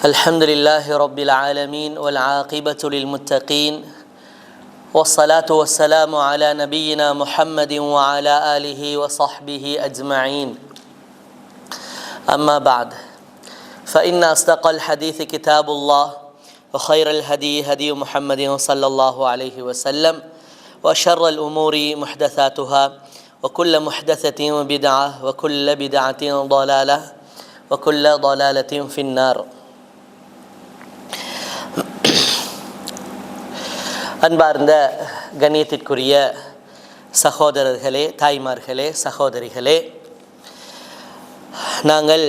الحمد لله رب العالمين والعاقبة للمتقين والصلاة والسلام على نبينا محمد وعلى آله وصحبه أجمعين أما بعد فإن أصدق الحديث كتاب الله وخير الهدي هدي محمد صلى الله عليه وسلم وشر الأمور محدثاتها وكل محدثة بدعة وكل بدعة ضلالة وكل ضلالة في النار. அன்பார்ந்த கண்ணியத்திற்குரிய சகோதரர்களே, தாய்மார்களே, சகோதரிகளே, நாங்கள்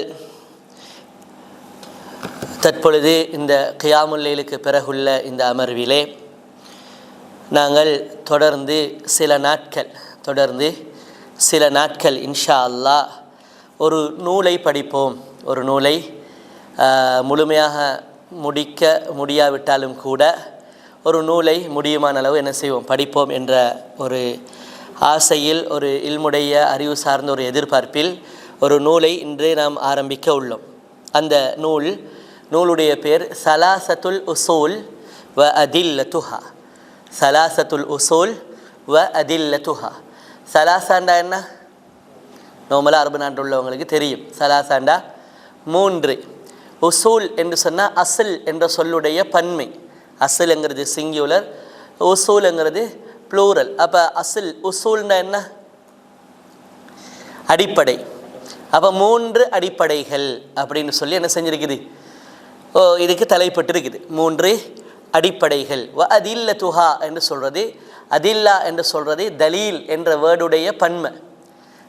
தற்பொழுது இந்த கியாமுல் லைலுக்கு பிறகுள்ள இந்த அமர்விலே நாங்கள் தொடர்ந்து சில நாட்கள் இன்ஷா அல்லாஹ் ஒரு நூலை படிப்போம். ஒரு நூலை முழுமையாக முடிக்க முடியாவிட்டாலும் கூட ஒரு நூலை முடியுமான அளவு என்ன செய்வோம், படிப்போம் என்ற ஒரு ஆசையில், ஒரு இல்முடைய அறிவு சார்ந்த ஒரு எதிர்பார்ப்பில் ஒரு நூலை இன்று நாம் ஆரம்பிக்க உள்ளோம். அந்த நூலுடைய பேர் சலாசத்துல் உசூல் வ அதில்லத்துஹா. சலாசத்துல் உசூல் வ அதில்லத்துஹா. சலாசாண்டா என்ன? நோமலாக அரபு நாட்டில் உள்ளவங்களுக்கு தெரியும். சலாசாண்டா மூன்று. உசூல் என்று சொன்னால் அசில் என்ற சொல்லுடைய பன்மை. அசில்ங்கிறது சிங்குலர், உசூலுங்கிறது ப்ளூரல். அப்போ அசில் உசூல்னா என்ன? அடிப்படை. அப்போ மூன்று அடிப்படைகள் அப்படின்னு சொல்லி என்ன செஞ்சிருக்குது, இதுக்கு தலைப்பட்டிருக்குது. மூன்று அடிப்படைகள். வ அதில்லத்துஹா என்று சொல்கிறது, அதில்லா என்று சொல்கிறது தலீல் என்ற வேர்டுடைய பன்மை.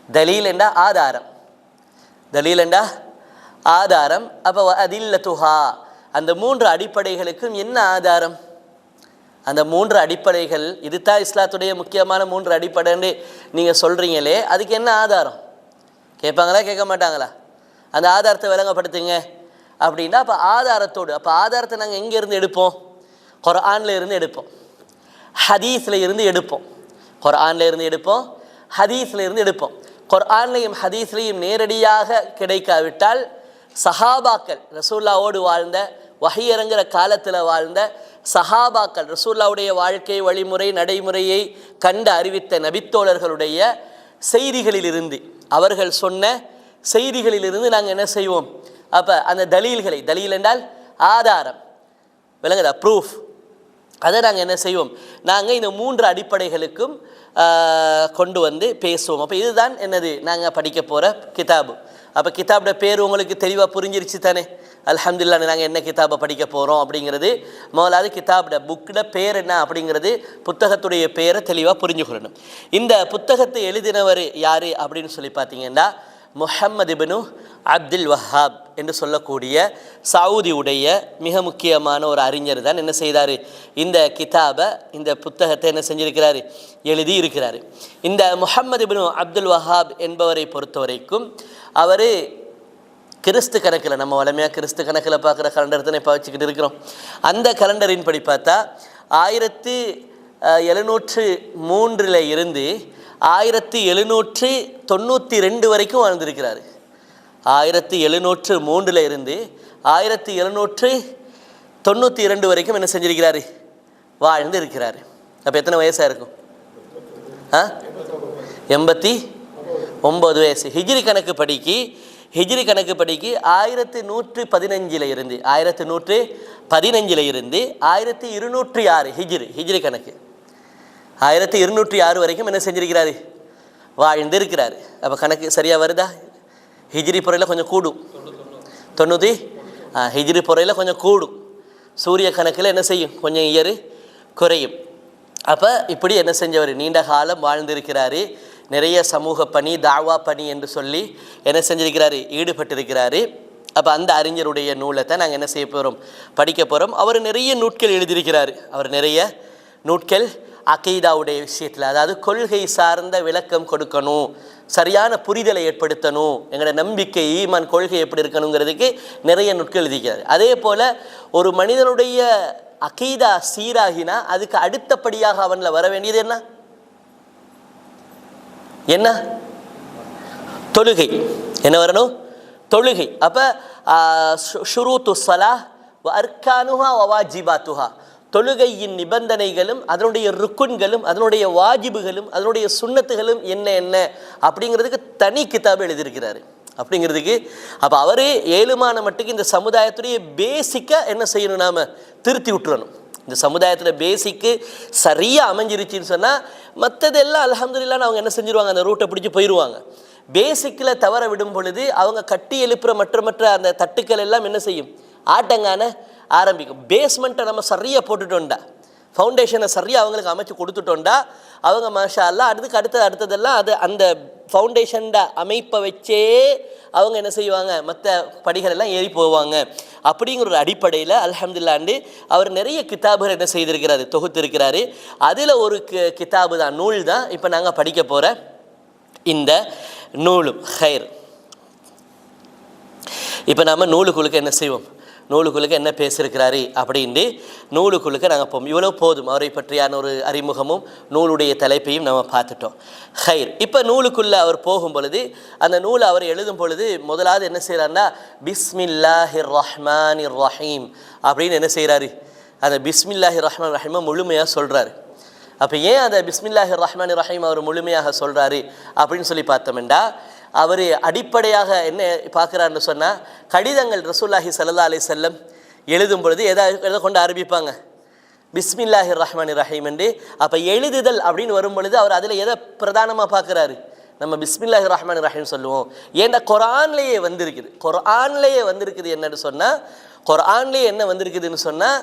தலீல் என்றா ஆதாரம், தலீல் என்றா ஆதாரம். அப்போ வ அதில்லத்துஹா, அந்த மூன்று அடிப்படைகளுக்கும் என்ன ஆதாரம்? அந்த மூன்று அடிப்படைகள், இதுதான் இஸ்லாத்துடைய முக்கியமான மூன்று அடிப்படைன்னு நீங்கள் சொல்கிறீங்களே, அதுக்கு என்ன ஆதாரம் கேட்பாங்களா, கேட்க மாட்டாங்களா? அந்த ஆதாரத்தை விளங்கப்படுத்துங்க அப்படின்னா, அப்போ ஆதாரத்தோடு, அப்போ ஆதாரத்தை நாங்கள் எங்கேருந்து எடுப்போம்? குர்ஆனில் இருந்து எடுப்போம், ஹதீஸில் இருந்து எடுப்போம். குர்ஆனில் இருந்து எடுப்போம், ஹதீஸில் இருந்து எடுப்போம். குர்ஆன்லையும் ஹதீஸ்லையும் நேரடியாக கிடைக்காவிட்டால் சஹாபாக்கள், ரசூல்லாவோடு வாழ்ந்த, வஹி இறங்குற காலத்தில் வாழ்ந்த சஹாபாக்கள், ரசூல்லாவுடைய வாழ்க்கை வழிமுறை நடைமுறையை கண்டு அறிவித்த நபித்தோழர்களுடைய செய்திகளிலிருந்து, அவர்கள் சொன்ன செய்திகளிலிருந்து நாங்கள் என்ன செய்வோம்? அப்போ அந்த தலீல்களை, தலீல் என்றால் ஆதாரம், விளங்குதா, ப்ரூஃப், அதை நாங்கள் என்ன செய்வோம்? நாங்கள் இந்த மூன்று அடிப்படைகளுக்கும் கொண்டு வந்து பேசுவோம். அப்போ இதுதான் என்னது நாங்கள் படிக்க போகிற கிதாபு. அப்போ கிதாபோட பேர் உங்களுக்கு தெளிவாக புரிஞ்சிருச்சு தானே? அல்ஹம்துலில்லாஹ். நாங்கள் என்ன கிதாபை படிக்க போகிறோம் அப்படிங்கிறது, முதலாவது கிதாபோட புக்கில் பேர் என்ன அப்படிங்கிறது, புத்தகத்துடைய பேரை தெளிவாக புரிஞ்சுக்கொள்ளணும். இந்த புத்தகத்தை எழுதினவர் யார் அப்படின்னு சொல்லி பார்த்தீங்கன்னா, முஹம்மது இப்னு அப்துல் வஹாப் என்று சொல்லக்கூடிய சவுதியுடைய மிக முக்கியமான ஒரு அறிஞர் தான் என்ன செய்தார், இந்த கிதாபை, இந்த புத்தகத்தை என்ன செஞ்சிருக்கிறாரு, எழுதி இருக்கிறார். இந்த முஹம்மது இப்னு அப்துல் வஹாப் என்பவரை பொறுத்த வரைக்கும் அவர் கிறிஸ்து கணக்கில், நம்ம வளமையாக கிறிஸ்து கணக்கில் பார்க்குற கலண்டர் தானே இப்போ வச்சுக்கிட்டு இருக்கிறோம். அந்த கலண்டரின் படி பார்த்தா 1703 இருந்து 1792 வரைக்கும் வாழ்ந்திருக்கிறார். 1703 இருந்து 1792 வரைக்கும் என்ன செஞ்சிருக்கிறாரு, வாழ்ந்து இருக்கிறார். அப்போ எத்தனை வயசாக இருக்கும்? 89 வயசு. ஹிஜ்ரி கணக்கு படிக்கு 1115 இருந்து 1206 ஹிஜ்ரி கணக்கு 1206 வரைக்கும் என்ன செஞ்சிருக்கிறாரு, வாழ்ந்து இருக்கிறாரு. அப்போ கணக்கு சரியாக வருதா? ஹிஜ்ரி பொறையில் கொஞ்சம் கூடும், 90 ஹிஜ்ரி பொறையில் கொஞ்சம் கூடும். சூரிய கணக்கில் என்ன செய்யும், கொஞ்சம் இயர் குறையும். அப்போ இப்படி என்ன செஞ்சவர், நீண்ட காலம் வாழ்ந்திருக்கிறாரு. நிறைய சமூக பணி, தாவா பணி என்று சொல்லி என்ன செஞ்சிருக்கிறாரு, ஈடுபட்டிருக்கிறாரு. அப்போ அந்த அறிஞருடைய நூலை தான் நாங்கள் என்ன செய்ய போகிறோம், படிக்க போகிறோம். அவர் நிறைய நூட்கள் எழுதியிருக்கிறார். அவர் நிறைய நூட்கள் அகீதாவுடைய விஷயத்தில், அதாவது கொள்கை சார்ந்த விளக்கம் கொடுக்கணும், சரியான புரிதலை ஏற்படுத்தணும், எங்களோட நம்பிக்கை, ஈமான், கொள்கை எப்படி இருக்கணுங்கிறதுக்கு நிறைய நூட்கள் எழுதிக்கிறார். அதே போல் ஒரு மனிதனுடைய அகீதா சீராகினா அதுக்கு அடுத்தபடியாக அவனில் வர வேண்டியது என்ன? தொழுகை. என்ன வரணும்? தொழுகை. அப்போ ஷுரூத்து ஸலாஹ் வ அர்கானுஹா வ வாஜிபாத்துஹா, தொழுகையின் நிபந்தனைகளும் அதனுடைய ருக்குன்களும் அதனுடைய வாஜிபுகளும் அதனுடைய சுன்னத்துகளும் என்ன என்ன அப்படிங்கிறதுக்கு தனி கிதாபு எழுதியிருக்கிறாரு அப்படிங்கிறதுக்கு. அப்போ அவரே ஏழுமான மட்டுக்கு இந்த சமுதாயத்துடைய பேசிக்காக என்ன செய்யணும், நாம் திருத்தி விட்டுறணும். இந்த சமுதாயத்தில் பேசிக்கு சரியாக அமைஞ்சிருச்சின்னு சொன்னால் மற்றதெல்லாம் அல்ஹம்துலில்லாஹ்னு அவங்க என்ன செஞ்சுருவாங்க, அந்த ரூட்டை பிடிச்சி போயிடுவாங்க. பேசிக்கில் தவற விடும் பொழுது அவங்க கட்டி எழுப்புற மற்ற அந்த தட்டுக்கள் எல்லாம் என்ன செய்யும், ஆட்டங்கான ஆரம்பிக்கும். பேஸ்மெண்ட்டை நம்ம சரியாக போட்டுட்டோண்டா, ஃபவுண்டேஷனை சரியாக அவங்களுக்கு அமைச்சு கொடுத்துட்டோண்டா அவங்க மாஷா அல்லாஹ் அடுத்ததெல்லாம் அது அந்த ஃபவுண்டேஷன்ட அமைப்பை வச்சே அவங்க என்ன செய்வாங்க, மற்ற படிகள் எல்லாம் ஏறி போவாங்க. அப்படிங்கிற ஒரு அடிப்படையில் அல்ஹம்துலில்லாஹ் அவர் நிறைய கிதாபுகள் என்ன செய்திருக்கிறாரு, தொகுத்திருக்கிறாரு. அதில் ஒரு கிதாபு தான், நூல் தான் இப்போ நாங்கள் படிக்க போகிற இந்த நூலும் ஹைர். இப்போ நாம் நூலுக்குழுக்க என்ன செய்வோம், நூலுக்குழுக்க என்ன பேசியிருக்கிறாரு அப்படின்ட்டு நூலுக்குழுக்க நாங்கள் போவோம். இவ்வளோ போதும், அவரை பற்றியான ஒரு அறிமுகமும் நூலுடைய தலைப்பையும் நம்ம பார்த்துட்டோம். ஹைர். இப்போ நூலுக்குள்ளே அவர் போகும் பொழுது, அந்த நூலை அவர் எழுதும் பொழுது முதலாவது என்ன செய்கிறாருன்னா பிஸ்மில்லாஹிர் ரஹ்மானிர் ரஹீம் அப்படின்னு என்ன செய்கிறாரு, அந்த பிஸ்மில்லாஹிர் ரஹ்மான் ரஹீமை முழுமையாக சொல்கிறாரு. அப்போ ஏன் அந்த பிஸ்மில்லாஹிர் ரஹ்மான் ரஹீம் அவர் முழுமையாக சொல்கிறாரு அப்படின்னு சொல்லி பார்த்தோம்னா, அவர் அடிப்படையாக என்ன பார்க்குறாருன்னு சொன்னால், கடிதங்கள் ரசூலுல்லாஹி ஸல்லல்லாஹு அலைஹி வஸல்லம் எழுதும் பொழுது எதை கொண்டு ஆரம்பிப்பாங்க, பிஸ்மில்லாஹிர் ரஹ்மானிர் ரஹீம் என்று. அப்போ எழுதுதல் அப்படின்னு வரும் பொழுது அவர் அதில் எதை பிரதானமாக பார்க்குறாரு, நம்ம பிஸ்மில்லாஹிர் ரஹ்மானிர் ரஹீம் சொல்லுவோம். ஏன்னா குர்ஆன்லேயே வந்திருக்குது என்னன்னு சொன்னால், குர்ஆன்லேயே என்ன வந்திருக்குதுன்னு சொன்னால்,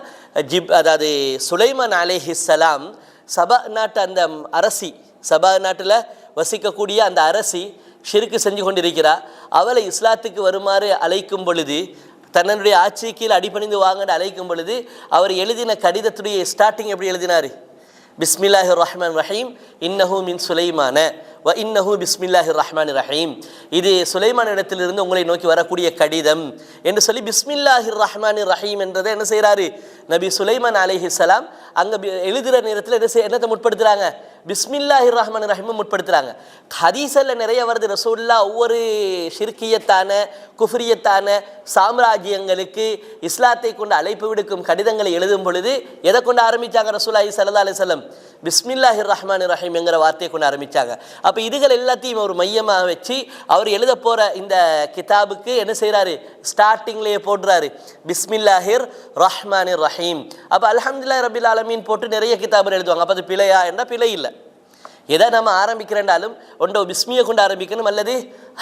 அதாவது சுலைமான் அலைஹிஸ்ஸலாம் சபா நாட்டு அந்த அரசி, சபா நாட்டில் வசிக்கக்கூடிய அந்த அரசி ஷிர்க்கு செஞ்சு கொண்டிருக்கிறார். அவளை இஸ்லாத்துக்கு வருமாறு அழைக்கும் பொழுது, தன்னுடைய ஆட்சி கீழே அடிபணிந்து வாங்கன்னு அழைக்கும் பொழுது, அவர் எழுதின கடிதத்துடைய ஸ்டார்டிங் எப்படி எழுதினார், பிஸ்மில்லாஹிர் ரஹ்மான் ரஹீம் இன்னஹு மின் சுலைமான வ இன்னஹு பிஸ்மில்லாஹிர் ரஹ்மான் ரஹீம், இது சுலைமான் இடத்திலிருந்து உங்களை நோக்கி வரக்கூடிய கடிதம் என்று சொல்லி பிஸ்மில்லாஹிர் ரஹ்மான் ரஹீம் என்றதை என்ன செய்கிறாரு, நபி சுலைமான் அலைஹிஸ்ஸலாம் அங்கே எழுதுகிற நேரத்தில் என்னத்தை முற்படுத்துகிறாங்க, பிஸ்மில்லாஹிர் ரஹ்மான் ரஹீமை முற்படுத்துகிறாங்க. ஹதீஸில் நிறைய வருது, ரசூலுல்லாஹ் ஒவ்வொரு ஷிர்கியத்தான குஃப்ரியத்தான சாம்ராஜ்யங்களுக்கு இஸ்லாத்தை கொண்டு அழைப்பு விடுக்கும் கடிதங்களை எழுதும் பொழுது எதை கொண்டு ஆரம்பித்தாங்க, ரசூலுல்லாஹி ஸல்லல்லாஹு அலைஹி வஸல்லம் பிஸ்மில்லாஹிர் ரஹ்மான் ரஹீம் என்கிற வார்த்தையை கொண்டு ஆரம்பித்தாங்க. அப்போ இதுகள் எல்லாத்தையும் ஒரு மையமாக வச்சு அவர் எழுத போகிற இந்த கிதாபுக்கு என்ன செய்கிறாரு, ஸ்டார்டிங்லேயே போடுறாரு பிஸ்மில்லாஹிர் ரஹ்மானிர் ரஹீம். அப்போ அல்ஹம்துலில்லாஹி ரப்பில் ஆலமீன் போட்டு நிறைய கிதாபுகள் எழுதுவாங்க. அப்போ அது பிழையா என்றால் பிழை இல்லை. எதை நம்ம ஆரம்பிக்கிறேன்டாலும் ஒன்றோ பிஸ்மியை கொண்டு ஆரம்பிக்கணும் அல்லது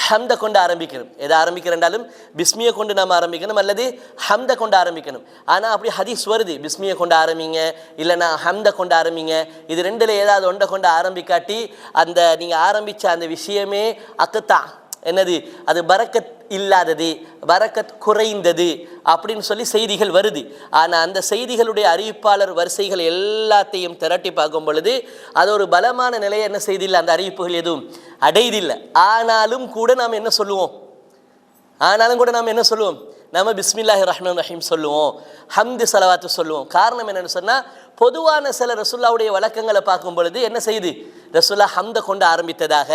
ஹம்தை கொண்டு ஆரம்பிக்கணும். எதை ஆரம்பிக்கிறேன்டாலும் பிஸ்மியை கொண்டு நாம் ஆரம்பிக்கணும் அல்லது ஹம்தை கொண்டு ஆரம்பிக்கணும். ஆனால் அப்படி ஹதீஸ் வருது, பிஸ்மியை கொண்டு ஆரம்பிங்க இல்லைனா ஹம்தை கொண்டு ஆரம்பிங்க, இது ரெண்டில் ஏதாவது ஒன்றை கொண்டு ஆரம்பிக்காட்டி அந்த நீங்கள் ஆரம்பித்த அந்த விஷயமே அக்கத்தா என்னது, அது பரக்கத் இல்லாதது, பரக்கத் குறைந்தது அப்படின்னு சொல்லி செய்திகள் வருது. ஆனால் அந்த செய்திகளுடைய அறிவிப்பாளர் வரிசைகள் எல்லாத்தையும் திரட்டி பார்க்கும் பொழுது அது ஒரு பலமான நிலையை என்ன செய்தில்லை, அந்த அறிவிப்புகள் எதுவும் அடையதில்லை. ஆனாலும் கூட நாம் என்ன சொல்லுவோம், நம்ம பிஸ்மில்லாஹிர் ரஹ்மான் ரஹீம் சொல்லுவோம், ஹம்து ஸலவாத்து சொல்லுவோம். காரணம் என்னென்னு சொன்னால், பொதுவான சில ரசூலுல்லாஹ்வுடைய வழக்கங்களை பார்க்கும் பொழுது என்ன செய்யுது, ரசூலுல்லாஹ் ஹம்தை கொண்டு ஆரம்பித்ததாக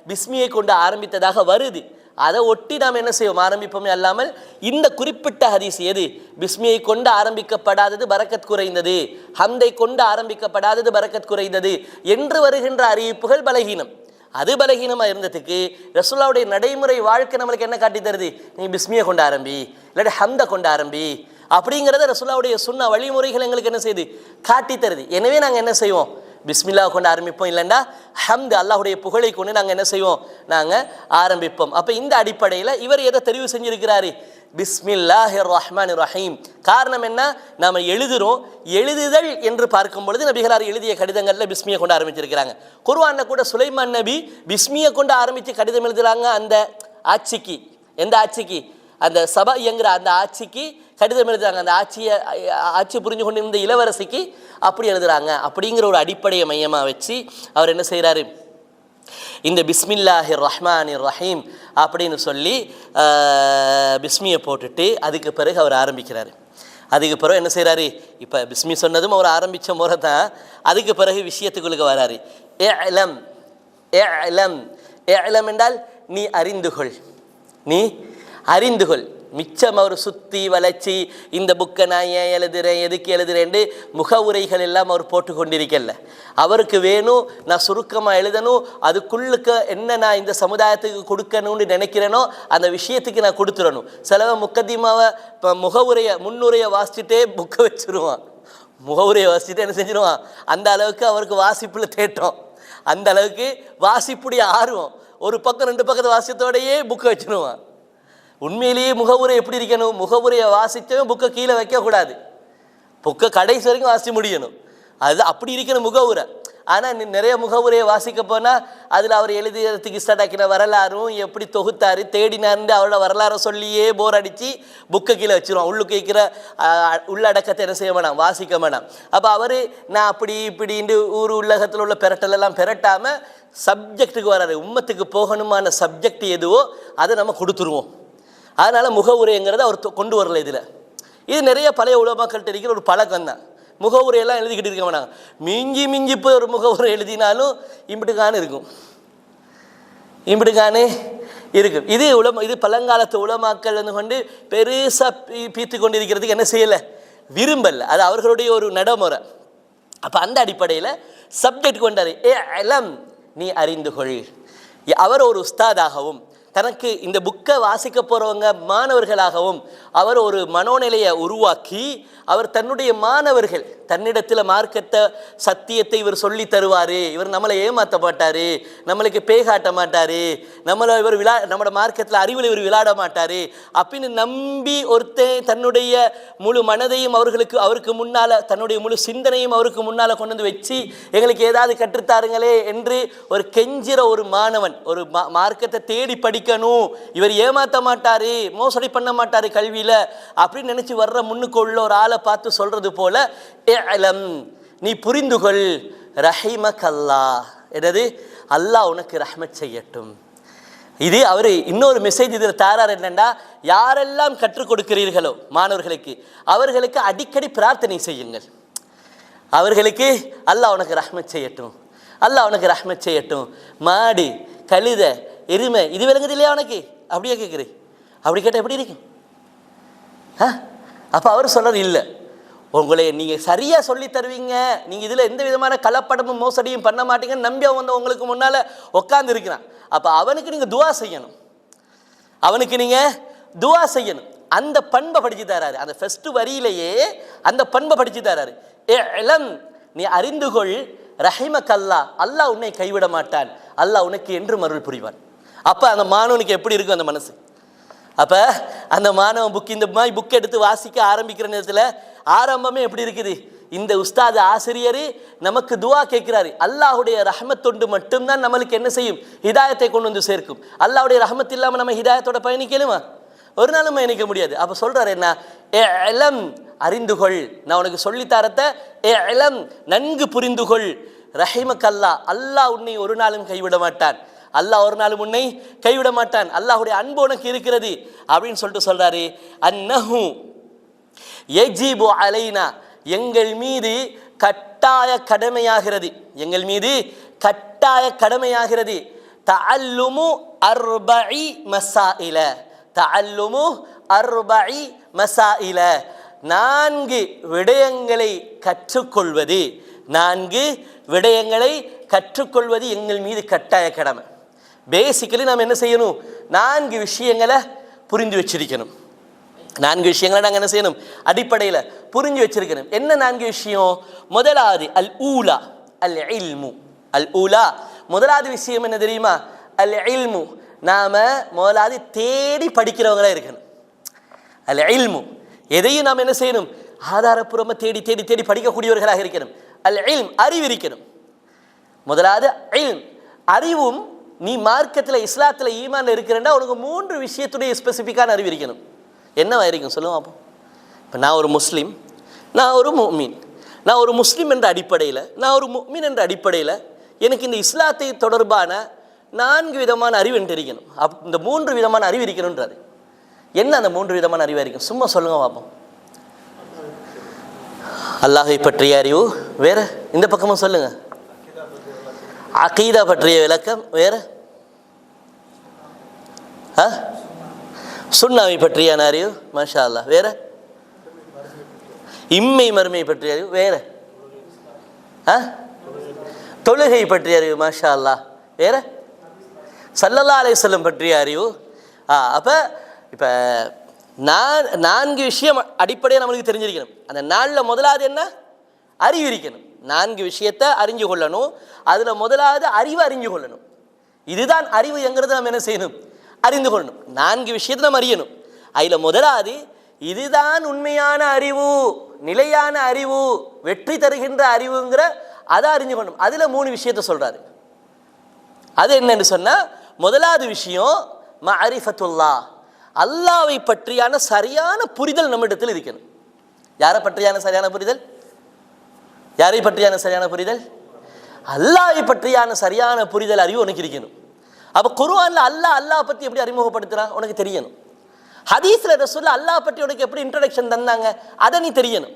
பிஸ்மியை கொண்டு ஆரம்பித்ததாக வருது. அதை ஒட்டி நாம் என்ன செய்வோம், ஆரம்பிப்போமே அல்லாமல் இந்த குறிப்பிட்ட ஹதீஸ் எது பிஸ்மியை கொண்டு ஆரம்பிக்கப்படாதது பரக்கத் குறைந்தது, ஹம்தை கொண்டு ஆரம்பிக்கப்படாதது பரக்கத் குறைந்தது என்று வருகின்ற அறிவிப்புகள் பலகீனம். அது பலகீனமாக இருந்ததுக்கு ரசூலுல்லாஹ்வுடைய நடைமுறை வாழ்க்கை நம்மளுக்கு என்ன காட்டி தருது, நீ பிஸ்மியை கொண்டு ஆரம்பி இல்லாட்டி ஹம்தை கொண்டு ஆரம்பி அப்படிங்கிறத ரசூலுல்லாஹ்வுடைய சுன்னா வழிமுறைகள் எங்களுக்கு என்ன செய்யுது, காட்டி தருது. எனவே நாங்கள் என்ன செய்வோம், பிஸ்மில்லா கொண்டு ஆரம்பிப்போம், இல்லைண்டா ஹம்து அல்லாஹ்வுடைய புகழை கொண்டு நாங்கள் என்ன செய்வோம், நாங்கள் ஆரம்பிப்போம். அப்போ இந்த அடிப்படையில் இவர் எதை தெரிவு செஞ்சிருக்கிறாரு, பிஸ்மில்லாஹிர் ரஹ்மானிர் ரஹீம். காரணம் என்ன, நாம் எழுதுகிறோம், எழுதுதல் என்று பார்க்கும் பொழுது நபிகளார் எழுதிய கடிதங்களில் பிஸ்மியை கொண்டு ஆரம்பிச்சிருக்கிறாங்க. குர்ஆனில் கூட சுலைமான் நபி பிஸ்மியை கொண்டு ஆரம்பித்து கடிதம் எழுதுகிறாங்க. அந்த ஆட்சிக்கு, எந்த ஆட்சிக்கு, அந்த சபா என்கிற அந்த ஆட்சிக்கு கடிதம் எழுதுறாங்க. அந்த ஆட்சி புரிஞ்சு கொண்டிருந்த இளவரசிக்கு அப்படி எழுதுறாங்க. அப்படிங்கிற ஒரு அடிப்படையை மையமாக வச்சு அவர் என்ன செய்கிறாரு, இந்த பிஸ்மில்லாஹிர் ரஹ்மானிர் ரஹீம் அப்படின்னு சொல்லி பிஸ்மியை போட்டுட்டு அதுக்கு பிறகு அவர் ஆரம்பிக்கிறார். அதுக்கு பிறகு என்ன செய்கிறாரு, இப்போ பிஸ்மி சொன்னதும் அவர் ஆரம்பித்த முறை தான். அதுக்கு பிறகு விஷயத்துக்குள்ளுக்கு வராரு. ஏலம் ஏலம் ஏலம் என்றால் நீ அறிந்துகொள், நீ அறிந்துகொள். மிச்சம் அவர் சுற்றி வளைச்சி இந்த புக்கை நான் ஏன் எழுதுகிறேன், எதுக்கு எழுதுகிறேன்ட்டு முகவுரைகள் எல்லாம் அவர் போட்டு கொண்டிருக்கல. அவருக்கு வேணும் நான் சுருக்கமாக எழுதணும், அதுக்குள்ளுக்க என்ன நான் இந்த சமுதாயத்துக்கு கொடுக்கணும்னு நினைக்கிறேனோ அந்த விஷயத்துக்கு நான் கொடுத்துடணும். சிலவன் முக்கத்திமாவை முன்னுரையை வாசிச்சுட்டே புக்கை வச்சுருவான். முகவுரையை வாசிச்சுட்டு என்ன செஞ்சிருவான், அந்த அளவுக்கு அவருக்கு வாசிப்பில் தேட்டம், அந்த அளவுக்கு வாசிப்புடைய ஆர்வம். ஒரு பக்கம் 2 பக்கத்து வாசித்தோடையே புக்கை வச்சுருவான். உண்மையிலேயே முகவுரை எப்படி இருக்கணும், முகவுரையை வாசித்தவன் புக்கை கீழே வைக்கக்கூடாது, புக்கை கடைசி வரைக்கும் வாசி முடியணும். அது அப்படி இருக்கணும் முகவுரை. ஆனால் நிறைய முகவுரையை வாசிக்க போனால் அதில் அவர் எழுதுறதுக்கு ஸ்டார்ட் ஆக்கின வரலாறும் எப்படி தொகுத்தாரு தேடினார்ந்து அவரோட வரலாறை சொல்லியே போர் அடித்து புக்கை கீழே வச்சுருவான். உள்ளுக்கு வைக்கிற உள்ளடக்கத்தை என்ன செய்ய வேணாம், வாசிக்க வேணாம். அப்போ அவர் நான் அப்படி இப்படின்ட்டு உலகத்தில் உள்ள பெரட்டலெல்லாம் பெரட்டாமல் சப்ஜெக்டுக்கு வராது. உம்மத்துக்கு போகணுமான சப்ஜெக்ட் எதுவோ அதை நம்ம கொடுத்துருவோம். அதனால் முகவுரைங்கிறத அவர் கொண்டு வரல. இது நிறைய பழைய உலமாக்கள்கிட்ட இருக்கிற ஒரு பழக்கம் தான். முகவுரையெல்லாம் எழுதிக்கிட்டு இருக்க வேணாங்க. மிஞ்சி போய் ஒரு முகவுரை எழுதினாலும் இப்படிக்கானு இருக்கும், இப்படிக்கானே இருக்கும். இது பழங்காலத்து உலமாக்கள் வந்து கொண்டு பெருசாக பீத்து கொண்டிருக்கிறதுக்கு என்ன செய்யலை, விரும்பல. அது அவர்களுடைய ஒரு நடைமுறை. அப்போ அந்த அடிப்படையில் சப்ஜெக்ட் கொண்டாரு. எல்லாம் நீ அறிந்து கொள். அவர் ஒரு உஸ்தாதாகவும் தனக்கு இந்த புக்கை வாசிக்க போகிறவங்க மாணவர்களாகவும் அவர் ஒரு மனோநிலையை உருவாக்கி அவர் தன்னுடைய மாணவர்கள் தன்னிடத்தில் மார்க்கத்தை சத்தியத்தை இவர் சொல்லி தருவார், இவர் நம்மளை ஏமாற்ற மாட்டார், நம்மளுக்கு பேகாட்ட மாட்டார், இவர் நம்மளோட மார்க்கத்தில் அறிவில் இவர் விளையாட மாட்டார் அப்படின்னு நம்பி ஒருத்தன் தன்னுடைய முழு மனதையும் அவருக்கு முன்னால் தன்னுடைய முழு சிந்தனையும் அவருக்கு முன்னால் கொண்டு வந்து வச்சு எங்களுக்கு ஏதாவது கற்றுத்தாருங்களே என்று ஒரு கெஞ்சிற ஒரு மாணவன் ஒரு மார்க்கத்தை தேடி படிக்கணும், இவர் ஏமாற்ற மாட்டார், மோசடி பண்ண மாட்டார் கல்வியில் அப்படின்னு நினச்சி வர்ற முன்னுக்கு உள்ள ஒரு ஆளை பார்த்து சொல்கிறது போல நீ புரிந்துகொள் ரஹிமக்கல்லாஹ், என்னது அல்லாஹ் உனக்கு ரஹ்மத் செய்யட்டும். இது அவர் இன்னொரு மெசேஜ் இதில் தாரார். என்னென்னா, யாரெல்லாம் கற்றுக் கொடுக்கிறீர்களோ மாணவர்களுக்கு அவர்களுக்கு அடிக்கடி பிரார்த்தனை செய்யுங்கள். அவர்களுக்கு அல்லாஹ் உனக்கு ரஹ்மத் செய்யட்டும், அல்லாஹ் உனக்கு ரஹ்மத் செய்யட்டும். மாடு கழுத எருமை இது விளங்குது இல்லையா உனக்கு, அப்படியே கேட்குறேன். அப்படி கேட்டால் எப்படி இருக்கும்? அப்போ அவர் சொல்கிறது இல்லை, உங்களை நீங்கள் சரியாக சொல்லி தருவீங்க, நீங்கள் இதில் எந்த விதமான கலப்படமும் மோசடியும் பண்ண மாட்டீங்கன்னு நம்பி அவன் வந்து உங்களுக்கு முன்னால் உட்காந்து இருக்கிறான். அப்போ அவனுக்கு நீங்கள் துவா செய்யணும், அவனுக்கு நீங்கள் துவா செய்யணும். அந்த பண்பை படித்து தராரு. அந்த ஃபர்ஸ்ட் வரியிலேயே அந்த பண்பை படித்து தராரு. எலம் நீ அறிந்துகொள் ரஹிமக்கல்லா, அல்லாஹ் உன்னை கைவிட மாட்டான், அல்லாஹ் உனக்கு என்று அருள் புரிவான். அப்போ அந்த மாணவனுக்கு எப்படி இருக்கும் அந்த மனசு? அப்போ அந்த மாணவன் புக் எடுத்து வாசிக்க ஆரம்பிக்கிற நேரத்தில் ஆரம்பமே எப்படி இருக்குது? இந்த உஸ்தாது ஆசிரியர் நமக்கு துவா கேட்கிறாரு. அல்லாஹுடைய ரஹமத்தொண்டு மட்டும்தான் நம்மளுக்கு என்ன செய்யும், ஹிதாயத்தை கொண்டு வந்து சேர்க்கும். அல்லாஹுடைய ரஹமத் இல்லாமல் நம்ம ஹிதாயத்தோட பயணிக்கலுமா? ஒரு நாளும் பயணிக்க முடியாது. அப்போ சொல்கிறார் என்ன, எலம் அறிந்துகொள், நான் உனக்கு சொல்லித்தரத்த எலம் நன்கு புரிந்துகொள், ரஹிமக்கல்லா அல்லாஹ் உன்னை ஒரு நாளும் கைவிட மாட்டான், அல்லாஹ் ஒரு நாளும் உன்னை கைவிட மாட்டான், அல்லாஹுடைய அன்பு உனக்கு இருக்கிறது அப்படின்னு சொல்லிட்டு சொல்றாரு. அன்னஹு யஜிபு அலைனா, எங்கள் மீது கட்டாய கடமையாகிறது, எங்கள் மீது கட்டாய கடமையாகிறது. தஅல்லுமு அர்பஇ மசாயில, தஅல்லுமு அர்பஇ மசாயில, 4 விடயங்களை கற்றுக்கொள்வது, 4 விடயங்களை கற்றுக்கொள்வது எங்கள் மீது கட்டாய கடமை. பேசிக்கலி நாம் என்ன செய்யணும், 4 விஷயங்களை புரிஞ்சு வச்சிருக்கணும். 4 விஷயங்களை நாங்கள் என்ன செய்யணும், அடிப்படையில் புரிஞ்சு வச்சிருக்கணும். என்ன 4 விஷயம்? முதலாவது அல் ஊலா அல் இல்மு. அல் ஊலா முதலாவது விஷயம் என்ன தெரியுமா? அல் இல்மு. நாம் முதலாவது தேடி படிக்கிறவங்களா இருக்கணும். அல் இல்மு, எதையும் நாம் என்ன செய்யணும், ஆதாரப்பூர்வமாக தேடி தேடி தேடி படிக்கக்கூடியவர்களாக இருக்கணும். அல் இல்ம், அறிவு இருக்கணும். முதலாவது இல்ம், அறிவும். நீ மார்க்கத்தில் இஸ்லாத்தில் ஈமான் இருக்கிறேன்னா உனக்கு 3 விஷயத்துடைய ஸ்பெசிஃபிக்கான அறிவு இருக்கணும். என்னவா இருக்கும் சொல்லுவோம் அப்போ? இப்போ நான் ஒரு முஸ்லீம், நான் ஒரு முஃமின், நான் ஒரு முஸ்லீம் என்ற அடிப்படையில், நான் ஒரு முஃமின் என்ற அடிப்படையில் எனக்கு இந்த இஸ்லாத்தை தொடர்பான 4 விதமான அறிவு என்று இருக்கணும். இந்த 3 விதமான அறிவு இருக்கணுன்றாரு. என்ன அந்த 3 விதமான அறிவாக இருக்கும்? சும்மா சொல்லுங்க பார்ப்போம். அல்லாஹை பற்றிய அறிவு வேற, இந்த பக்கமும் சொல்லுங்க. அகீதா பற்றிய விளக்கம் வேற, சுண்ணாவை பற்றியான அறிவு, மாஷா அல்லாஹ். வேற இம்மை மறுமை பற்றிய அறிவு. வேற தொழுகை பற்றிய அறிவு, மாஷா அல்லாஹ். வேற ஸல்லல்லாஹு அலைஹி வஸல்லம் பற்றிய அறிவு. அப்போ இப்போ நான்கு விஷயம் அடிப்படையாக நம்மளுக்கு தெரிஞ்சிருக்கணும். அந்த நாளில் முதலாவது என்ன? அறிவு இருக்கணும். 4 விஷயத்தை அறிஞ்சு கொள்ளணும். அதில் முதலாவது அறிவு அறிஞ்சு கொள்ளணும். இதுதான் அறிவு என்கிறத நம்ம என்ன செய்யணும்? அறிந்து கொள்ளணும். 4 விஷயத்தை நம்ம அறியணும். அதில் முதலாவது இதுதான் உண்மையான அறிவு, நிலையான அறிவு, வெற்றி தருகின்ற அறிவுங்கிற அதை அறிஞ்சு கொள்ளணும். அதில் 3 விஷயத்தை சொல்கிறாரு. அது என்னன்னு சொன்னால், முதலாவது விஷயம் மஅரிஃபத்துல்லாஹ், அல்லாஹ்வை பற்றியான சரியான புரிதல் நம்மிடத்தில் இருக்கணும். யாரை பற்றியான சரியான புரிதல்? யாரை பற்றியான சரியான புரிதல்? அல்லாஹ்வை பற்றியான சரியான புரிதல் அறிவு உனக்கு இருக்கணும். அப்போ குர்ஆன்ல அல்லாஹ் பற்றி எப்படி அறிமுகப்படுத்துறான் உனக்கு தெரியணும். ஹதீஸ்ல ரசூலுல்லாஹ் அல்லாஹ் பற்றி உனக்கு எப்படி இன்ட்ரோடக்ஷன் தந்தாங்க அதை நீ தெரியணும்.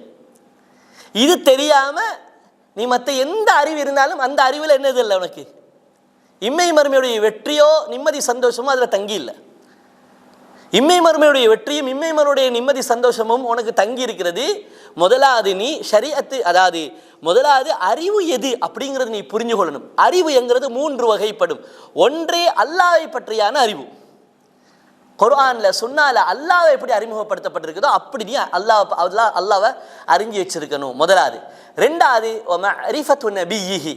இது தெரியாம நீ மற்ற எந்த அறிவு இருந்தாலும் அந்த அறிவில் என்னது இல்லை உனக்கு. இம்மை மறுமையுடைய வெற்றியோ நிம்மதி சந்தோஷமோ அதில் தங்கி இல்லை. இம்மை மறுமையுடைய வெற்றியும் இம்மை மறுமையுடைய நிம்மதி சந்தோஷமும் உனக்கு தங்கி இருக்கிறது. முதலாவது நீ ஷரியத்து, அதாவது முதலாவது அறிவு எது அப்படிங்கிறது நீ புரிஞ்சு கொள்ளணும். அறிவு என்கிறது 3 வகைப்படும். ஒன்றே அல்லாஹ்வை பற்றியான அறிவு. குர்ஆன்ல சுன்னால அல்லாஹ் எப்படி அறிமுகப்படுத்தப்பட்டிருக்குதோ அப்படி நீ அல்லாஹ்வை அறிஞ்சு வச்சிருக்கணும் முதலாவது. ரெண்டாவது மஅரிஃபத்து நபியிஹி,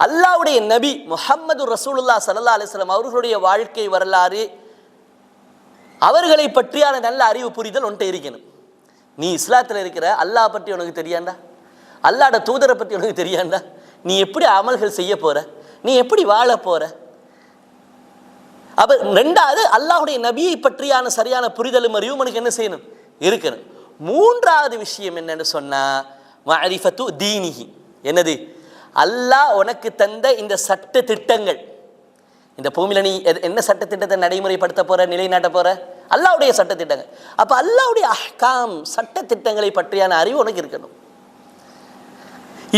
அல்லாஹ்வுடைய நபி முஹம்மது ரசூலுல்லாஹ் ஸல்லல்லாஹு அலைஹி வஸல்லம் அவர்களுடைய வாழ்க்கை வரலாறு, அவர்களை பற்றியான நல்ல அறிவு புரிதல் ஒன்றை இருக்கணும். நீ இஸ்லாத்தில் இருக்கிற அல்லாஹ் பற்றி உனக்கு தெரியாண்டா, அல்லாஹ்வோட தூதரை பற்றி உனக்கு தெரியாண்டா, நீ எப்படி அமல்கள் செய்ய போற, நீ எப்படி வாழ போற? அப்போ ரெண்டாவது அல்லாஹ்வுடைய நபியை பற்றியான சரியான புரிதலும் அறிவும் உனக்கு என்ன செய்யணும்? இருக்கணும். மூன்றாவது விஷயம் என்னன்னு சொன்னா மஅரிஃபத்து தீனிஹி, என்னது? அல்லாஹ் உனக்கு தந்த இந்த சட்ட திட்டங்கள், இந்த பூமியில நீ என்ன சட்ட திட்டத்தை நடைமுறைப்படுத்த போற, நிலைநாட்ட போற? அல்லாஹ்வுடைய சட்ட திட்டங்கள். அப்ப அல்லாஹ்வுடைய அஹ்காம் சட்ட திட்டங்களை பற்றியான அறிவு உனக்கு இருக்கணும்.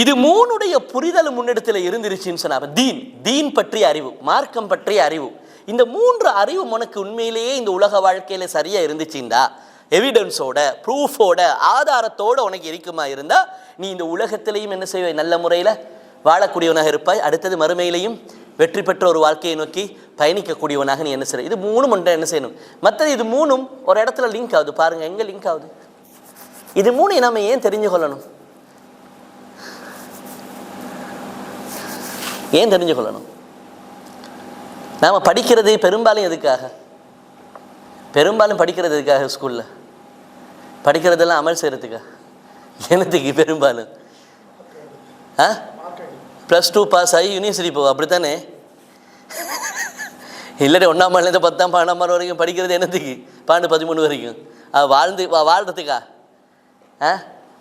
இது 3உடைய புரிதல் முன்னெடுத்துல இருந்துருச்சுன்னு சொன்னா தீன் பற்றிய அறிவு, மார்க்கம் பற்றிய அறிவு, இந்த 3 அறிவு உனக்கு உண்மையிலேயே இந்த உலக வாழ்க்கையில சரியா இருந்துச்சுண்டா, எவிடன்ஸோட ப்ரூஃபோட ஆதாரத்தோட உனக்கு இருக்குமா இருந்தா நீ இந்த உலகத்திலையும் என்ன செய்வாய்? நல்ல முறையில வாழக்கூடியவனாக இருப்பாய். அடுத்தது மறுமையிலையும் வெற்றி பெற்ற ஒரு வாழ்க்கையை நோக்கி பயணிக்கக்கூடியவனாக நீ என்ன செய்ய. இது 3 ஒன்றை என்ன செய்யணும். மற்றது இது 3ம் ஒரு இடத்துல லிங்க் ஆகுது. பாருங்க எங்க லிங்க் ஆகுது. இது 3 நம்ம ஏன் தெரிஞ்சு கொள்ளணும்? ஏன் தெரிஞ்சு கொள்ளணும்? நாம படிக்கிறது பெரும்பாலும் எதுக்காக? பெரும்பாலும் படிக்கிறது எதுக்காக? ஸ்கூல்ல படிக்கிறதெல்லாம் அமல் செய்யறதுக்கா? என்னத்துக்கு பெரும்பாலும்? +2 பாஸ் ஆகி யூனிவர்சிட்டி போகும், அப்படித்தானே? இல்லாட்டி 1ஆம் ஆண்டுலேருந்து 10ஆம் 12ஆம் ஆண்டு வரைக்கும் படிக்கிறது என்னத்துக்கு? 12, 13 வரைக்கும் வாழ்றதுக்கா?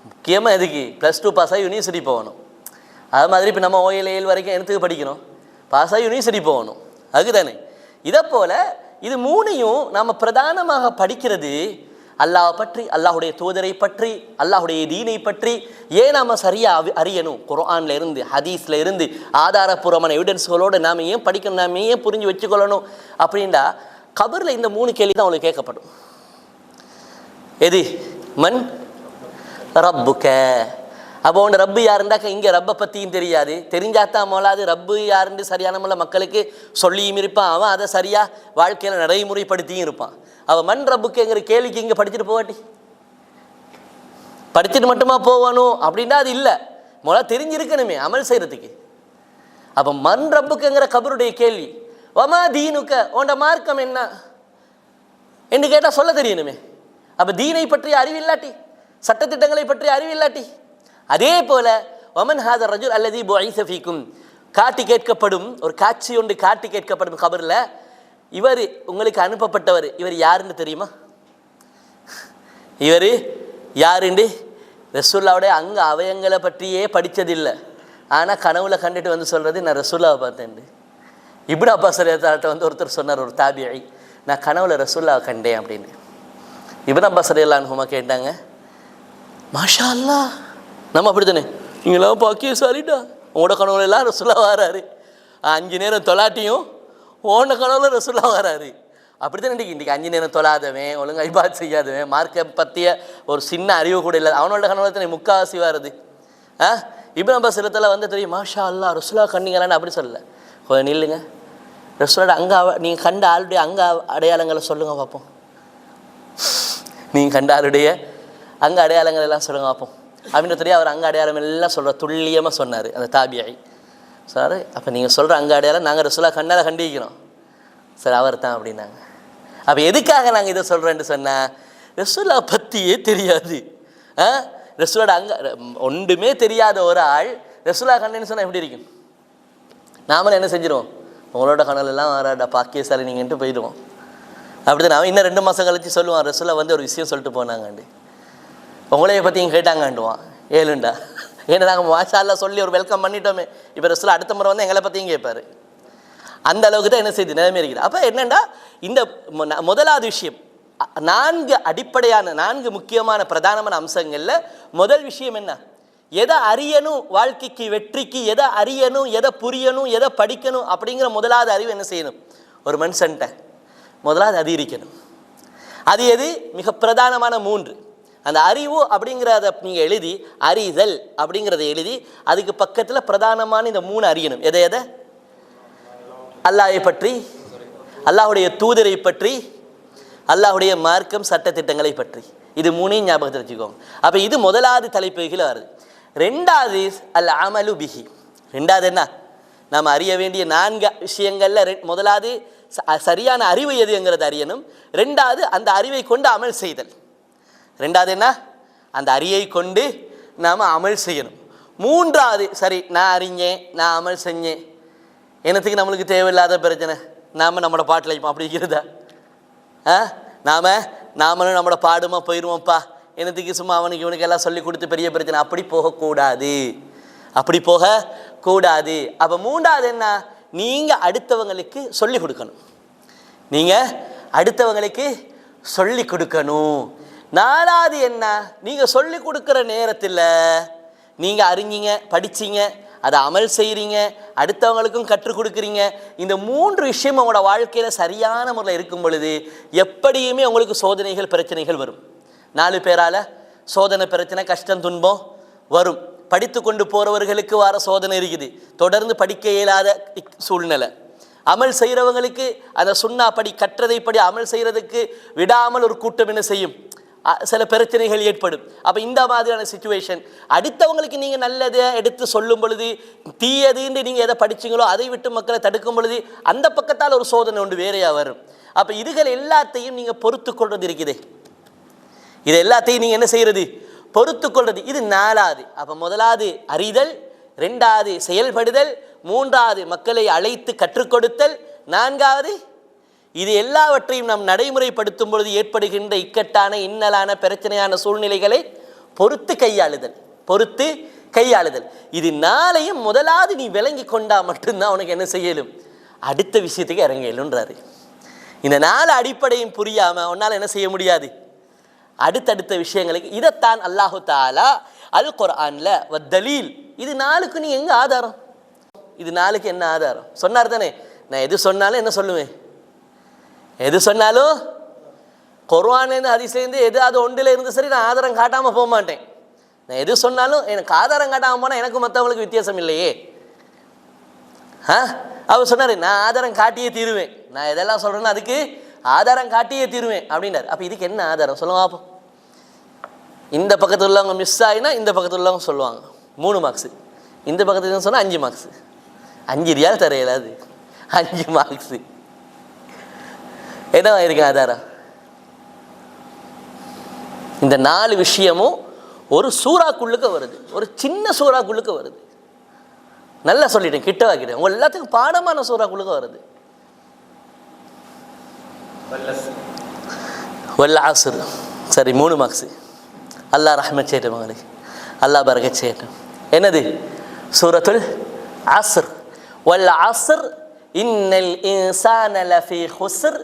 முக்கியமாக எதுக்கு? +2 பாஸ் ஆகி யூனிவர்சிட்டி போகணும். அது மாதிரி இப்போ நம்ம OL வரைக்கும் என்னத்துக்கு படிக்கணும்? பாஸ் ஆகி யூனிவர்சிட்டி போகணும், அதுக்கு தானே? இதை போல் இது 3ஐயும் நாம் பிரதானமாக படிக்கிறது அல்லாஹ் பற்றி, அல்லாஹுடைய தூதரை பற்றி, அல்லாஹுடைய தீனை பற்றி ஏன் நாம் சரியாக அறியணும். குர்ஆன்ல இருந்து ஹதீஸ்ல இருந்து ஆதாரபூர்வமான எவிடன்ஸ்களோடு நாம் ஏன் படிக்கணும், நாம் ஏன் புரிஞ்சு வச்சுக்கொள்ளணும் அப்படின்னா, கபரில் இந்த 3 கேள்வி தான் அவங்களுக்கு கேட்கப்படும். எது? மன் ரப்புக. அப்போ உன் ரப்பு யாருண்டாக்க இங்கே ரப்பை பற்றியும் தெரியாது, தெரிஞ்சாத்தான் மோலாது ரப்பு யாருன்னு சரியான முள்ள மக்களுக்கு சொல்லியும் இருப்பான், அவன் அதை சரியாக வாழ்க்கையில் நடைமுறைப்படுத்தியும் இருப்பான். அவன் மண் ரப்புக்குங்கிற கேள்விக்கு இங்கே படிச்சுட்டு போவாட்டி, படிச்சுட்டு மட்டுமா போவானும் அப்படின்னா அது இல்லை, மொழா தெரிஞ்சிருக்கணுமே அமல் செய்கிறதுக்கு. அப்போ மண் ரப்புக்குங்கிற கபருடைய கேள்வி, வமா தீனுக்க, உன்ட மார்க்கம் என்ன என்று கேட்டால் சொல்ல தெரியணுமே. அப்போ தீனை பற்றிய அறிவில்லாட்டி, சட்டத்திட்டங்களை பற்றிய அறிவில்லாட்டி, அதே போல வமன் ஹாதர் ரஜுல் அல்லதி புஇஸ ஃபீக்கும், காட்டி கேட்கப்படும் ஒரு காட்சி ஒன்று காட்டி கேட்கப்படும் கபரில், இவர் உங்களுக்கு அனுப்பப்பட்டவர் இவர் யாருன்னு தெரியுமா? இவர் யாருண்டு ரசூல்லாவுடைய அங்கே அவயங்களை பற்றியே படித்ததில்லை, ஆனால் கனவுல கண்டுட்டு வந்து சொல்கிறது நான் ரசூல்லாவை பார்த்தேன். இப்னு அப்பாஸ் ரலியல்லாஹு வந்து ஒருத்தர் சொன்னார், ஒரு தாபியி, நான் கனவுல ரசூல்லாவை கண்டேன் அப்படின்னு. இப்னு அப்பாஸ் ரலியல்லாஹு அன்ஹுமா கேட்டாங்க, மாஷா அல்லாஹ், நம்ம அப்படி தானே, நீங்களாம் பாக்கிய சாரிட்டா, உங்களோட கனவுல எல்லாம் ரசூல்லா வராரு, 5 நேரம் தொலாட்டியும் ஓன கனவுல ரசூல்லா வராரு. அப்படித்தான் இன்றைக்கி 5 நேரம் தொழாதவன், ஒழுங்காக இபாத் செய்யாதவன், மார்க்கை பற்றிய ஒரு சின்ன அறிவு கூட இல்லை, அவனோட கணவனத்தை முக்காவாசி வருது. இப்னு அப்பாஸ் இடத்துல வந்து தெரியும், மாஷா அல்லா ரசூலா கண்ணீங்களான்னு அப்படி சொல்லலை. கொஞ்சம் நில்லுங்க, ரசூலோட அங்கே நீங்கள் கண்ட ஆளுடைய அங்கே அடையாளங்களை சொல்லுங்கள் பார்ப்போம். நீங்கள் கண்ட ஆளுடைய அங்கே அடையாளங்கள் எல்லாம் சொல்லுங்க பார்ப்போம் அப்படின்னு தெரியும். அவர் அங்கே அடையாளம் எல்லாம் சொல்கிற துல்லியமாக சொன்னார் அந்த தாபியாய். சார் அப்போ நீங்கள் சொல்கிற அங்கே அடையாளம் நாங்கள் ரசூலா கண்ணால் கண்டிக்கிறோம் சார், அவர் தான் அப்படின்னாங்க. அப்போ எதுக்காக நாங்கள் இதை சொல்கிறேன்னு சொன்னால், ரசூலா பற்றியே தெரியாது. ரசூலோட அங்கே ஒன்றுமே தெரியாத ஒரு ஆள் ரசூலா கண்ணன்னு சொன்னால் எப்படி இருக்கும்? நாமளும் என்ன செஞ்சிடுவோம், உங்களோட கணல் எல்லாம் வராடா பாக்கியசாலி நீங்கன்ட்டு போயிடுவோம். அப்படி தான் நான் இன்னும் 2 மாதம் கழிச்சு சொல்லுவான், ரசூலா வந்து ஒரு விஷயம் சொல்லிட்டு போனாங்கண்டு, உங்களைய பற்றி இங்கே கேட்டாங்கண்டுவான். ஏழுண்டா, ஏன்னா நாங்கள் மாஷால்லா சொல்லி ஒரு வெல்கம் பண்ணிட்டோமே, இப்போ ரசூலா அடுத்த முறை வந்து எங்களை பற்றியும் கேட்பார். அந்த அளவுக்கு தான் என்ன செய்து நிலைமை இருக்குது. அப்போ என்னென்னா, இந்த முதலாவது விஷயம் 4 அடிப்படையான 4 முக்கியமான பிரதானமான அம்சங்களில் முதல் விஷயம் என்ன, எதை அறியணும், வாழ்க்கைக்கு வெற்றிக்கு எதை அறியணும், எதை புரியணும், எதை படிக்கணும் அப்படிங்கிற முதலாவது அறிவு என்ன செய்யணும், ஒரு மனுஷன்ட்ட முதலாவது அது இருக்கணும். அது எது மிக பிரதானமான 3. அந்த அறிவு அப்படிங்கிறத நீங்கள் எழுதி, அறிதல் அப்படிங்கிறத எழுதி, அதுக்கு பக்கத்தில் பிரதானமான இந்த 3 அறியணும். எதை எதை? அல்லாஹை பற்றி, அல்லாஹுடைய தூதரை பற்றி, அல்லாஹுடைய மார்க்கம் சட்டத்திட்டங்களை பற்றி. இது 3ஐயும் ஞாபகத்தில் வச்சுக்கோங்க. அப்போ இது முதலாவது தலைப்புகளை வருது. 2வது அல் அமலு பிஹி. 2வது என்ன, நாம் அறிய வேண்டிய 4 விஷயங்களில் முதலாவது சரியான அறிவு எதுங்கிறது அறியணும். 2வது அந்த அறிவை கொண்டு அமல் செய்தல். 2வது என்ன, அந்த அறிவை கொண்டு நாம் அமல் செய்யணும். 3வது சரி நான் அறிஞ்சேன், நான் அமல் செஞ்சேன், என்னத்துக்கு நம்மளுக்கு தேவையில்லாத பிரச்சனை, நாம் நம்மளோட பாட்டில் அப்படி இருக்கிறதா? நாமளும் நம்மளோட பாடுமா போயிடுவோம்ப்பா, என்னத்துக்கு சும்மா அவனுக்கு இவனுக்கு எல்லாம் சொல்லி கொடுத்து பெரிய பிரச்சனை. அப்படி போகக்கூடாது, அப்படி போகக்கூடாது. அப்போ 3வது என்ன, நீங்கள் அடுத்தவங்களுக்கு சொல்லி கொடுக்கணும். நீங்கள் அடுத்தவங்களுக்கு சொல்லி கொடுக்கணும். 4வது என்ன, நீங்கள் சொல்லி கொடுக்குற நேரத்தில் நீங்கள் அறிஞ்சிங்க, படிச்சிங்க, அதை அமல் செய்கிறீங்க, அடுத்தவங்களுக்கும் கற்றுக் கொடுக்குறீங்க. இந்த 3 விஷயம் உங்களோட வாழ்க்கையில் சரியான முறையில் இருக்கும் பொழுது எப்படியுமே உங்களுக்கு சோதனைகள் பிரச்சனைகள் வரும். 4 பேரால் சோதனை பிரச்சனை கஷ்டம் துன்பம் வரும். படித்து கொண்டு போகிறவர்களுக்கு வர சோதனை இருக்குது, தொடர்ந்து படிக்க இயலாத சூழ்நிலை. அமல் செய்கிறவங்களுக்கு அந்த சுன்னா படி கற்றதை படி அமல் செய்கிறதுக்கு விடாமல் ஒரு கூட்டம் என்ன செய்யும், சில பிரச்சனைகள் ஏற்படும். அப்போ இந்த மாதிரியான சிச்சுவேஷன், அடுத்தவங்களுக்கு நீங்கள் நல்லதை எடுத்து சொல்லும் பொழுது தீயதுன்னு நீங்கள் எதை படிச்சிங்களோ அதை விட்டு மக்களை தடுக்கும் பொழுது அந்த பக்கத்தால் ஒரு சோதனை ஒன்று வேறையாக வரும். அப்போ இதுகள் எல்லாத்தையும் நீங்கள் பொறுத்து கொள்வது இருக்குது. இது எல்லாத்தையும் நீங்கள் என்ன செய்கிறது, பொறுத்து கொள்வது. இது 4வது. அப்போ முதலாவது அறிதல், 2வது செயல்படுதல், 3வது மக்களை அழைத்து கற்றுக் கொடுத்தல், 4வது இது எல்லாவற்றையும் நாம் நடைமுறைப்படுத்தும் பொழுது ஏற்படுகின்ற இக்கட்டான இன்னலான பிரச்சனையான சூழ்நிலைகளை பொறுத்து கையாளுதல். இது 4ஐயும் முதலாவது நீ விளங்கி கொண்டா மட்டும்தான் உனக்கு என்ன செய்யலும், அடுத்த விஷயத்துக்கு இறங்க இயலுன்றாரு. இந்த 4 அடிப்படையும் புரியாமல் உன்னால் என்ன செய்ய முடியாது, அடுத்தடுத்த விஷயங்களுக்கு. இதைத்தான் அல்லாஹு தாலா அல் குர்ஆனில் வத்தலீல், இது 4க்கு நீ எங்கே ஆதாரம், இது 4க்கு என்ன ஆதாரம் சொன்னார் தானே. நான் எது சொன்னாலும் என்ன சொல்லுவேன், எது சொன்னாலும் குர்ஆன்லேருந்து ஹதீஸ்லேருந்து எது அது ஒன்றில் இருந்து சரி, நான் ஆதாரம் காட்டாமல் போக மாட்டேன். நான் எது சொன்னாலும் எனக்கு ஆதாரம் காட்டாமல் போனால் எனக்கு மற்றவங்களுக்கு வித்தியாசம் இல்லையே. அவர் சொன்னார், நான் ஆதாரம் காட்டியே தீருவேன், நான் எதெல்லாம் சொல்கிறேன்னா அதுக்கு ஆதாரம் காட்டியே தீருவேன் அப்படின்னாரு. அப்போ இதுக்கு என்ன ஆதாரம் சொல்லுங்க பார்ப்போம். இந்த பக்கத்தில் உள்ளவங்க மிஸ் ஆகினா இந்த பக்கத்தில் உள்ளவங்க சொல்லுவாங்க 3 மார்க்ஸு, இந்த பக்கத்தில் சொன்னால் 5 மார்க்ஸு. 5 ரியால் தரையிலாது, 5 மார்க்ஸு. என்ன இருக்கு ஆதாரம்? இந்த 4 விஷயமும் ஒரு சூறாக்குள்ளுக்கு வருது, ஒரு சின்ன சூறாக்குள்ளுக்கு வருது. நல்லா சொல்லிட்டேன், கிட்ட வாக்கிட்டேன், உங்க எல்லாத்துக்கும் பாடமான சூறாக்குள்ளுக்கு வருது. வல் அஸ்ர், சரி 3 மார்க்ஸ். அல்லாஹ் ரஹ்மத் செய்யட்டும் மகளுக்கு, அல்லாஹ் பரக்கத் செய்யட்டும். என்னது? சூரத்துல் அஸ்ர். வல் அஸ்ர் இன்னல் இன்சான லஃபீ ஹுஸ்ர்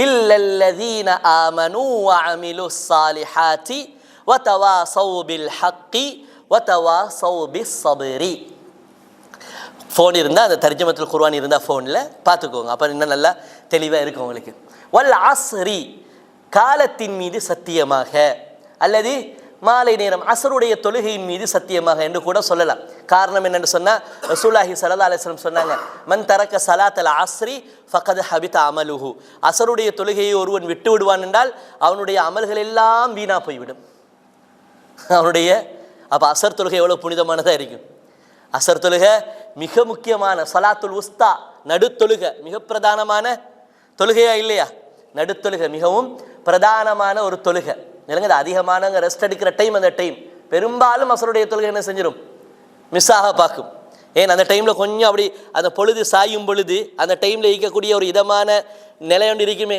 இல்லல்லதீன ஆமனூ வஅமிலுஸ் ஸாலிஹாத்தி வதவாஸவ் பில் ஹக்கி வதவாஸவ் பிஸ் ஸப்ரி. ஃபோன் இருந்தால் அந்த தர்ஜமத்துல் குர்ஆன் இருந்தால் ஃபோனில் பார்த்துக்கோங்க. அப்போ இன்னும் நல்லா தெளிவாக இருக்கும் உங்களுக்கு. வல் அஸ்ரி, காலத்தின் மீது சத்தியமாக, அல்லது மாலை நேரம் அஸ்ருடைய தொழுகையின் மீது சத்தியமாக என்று கூட சொல்லலாம். காரணம் என்னென்னு சொன்னால் ரசூலுல்லாஹி ஸல்லல்லாஹு அலைஹி வஸல்லம் சொன்னாங்க, மன் தரக்க ஸலாத்தல் அஸ்ரி ஃபகத் ஹபித அமலுஹு. அஸ்ருடைய தொழுகையை ஒருவன் விட்டு விடுவான் என்றால் அவனுடைய அமல்கள் எல்லாம் வீணாக போய்விடும். அவனுடைய அப்போ அசர் தொழுகை எவ்வளோ புனிதமானதாக இருக்கும். அசர் தொழுகை மிக முக்கியமான ஸலாத்துல் உஸ்தா, நடுத்தொழுகை, மிக பிரதானமான தொழுகையா இல்லையா? நடுத்தொழுகை மிகவும் பிரதானமான ஒரு தொழுகை. இல்லைங்க, அது அதிகமானவங்க ரெஸ்ட் எடுக்கிற டைம். அந்த டைம் பெரும்பாலும் அசருடைய தொழுகை என்ன செஞ்சிடும்? மிஸ் ஆக பார்க்கும். ஏன் அந்த டைமில் கொஞ்சம் அப்படி அந்த பொழுது சாயும் பொழுது அந்த டைமில் இருக்கக்கூடிய ஒரு இதமான நிலை ஒன்று இருக்குமே,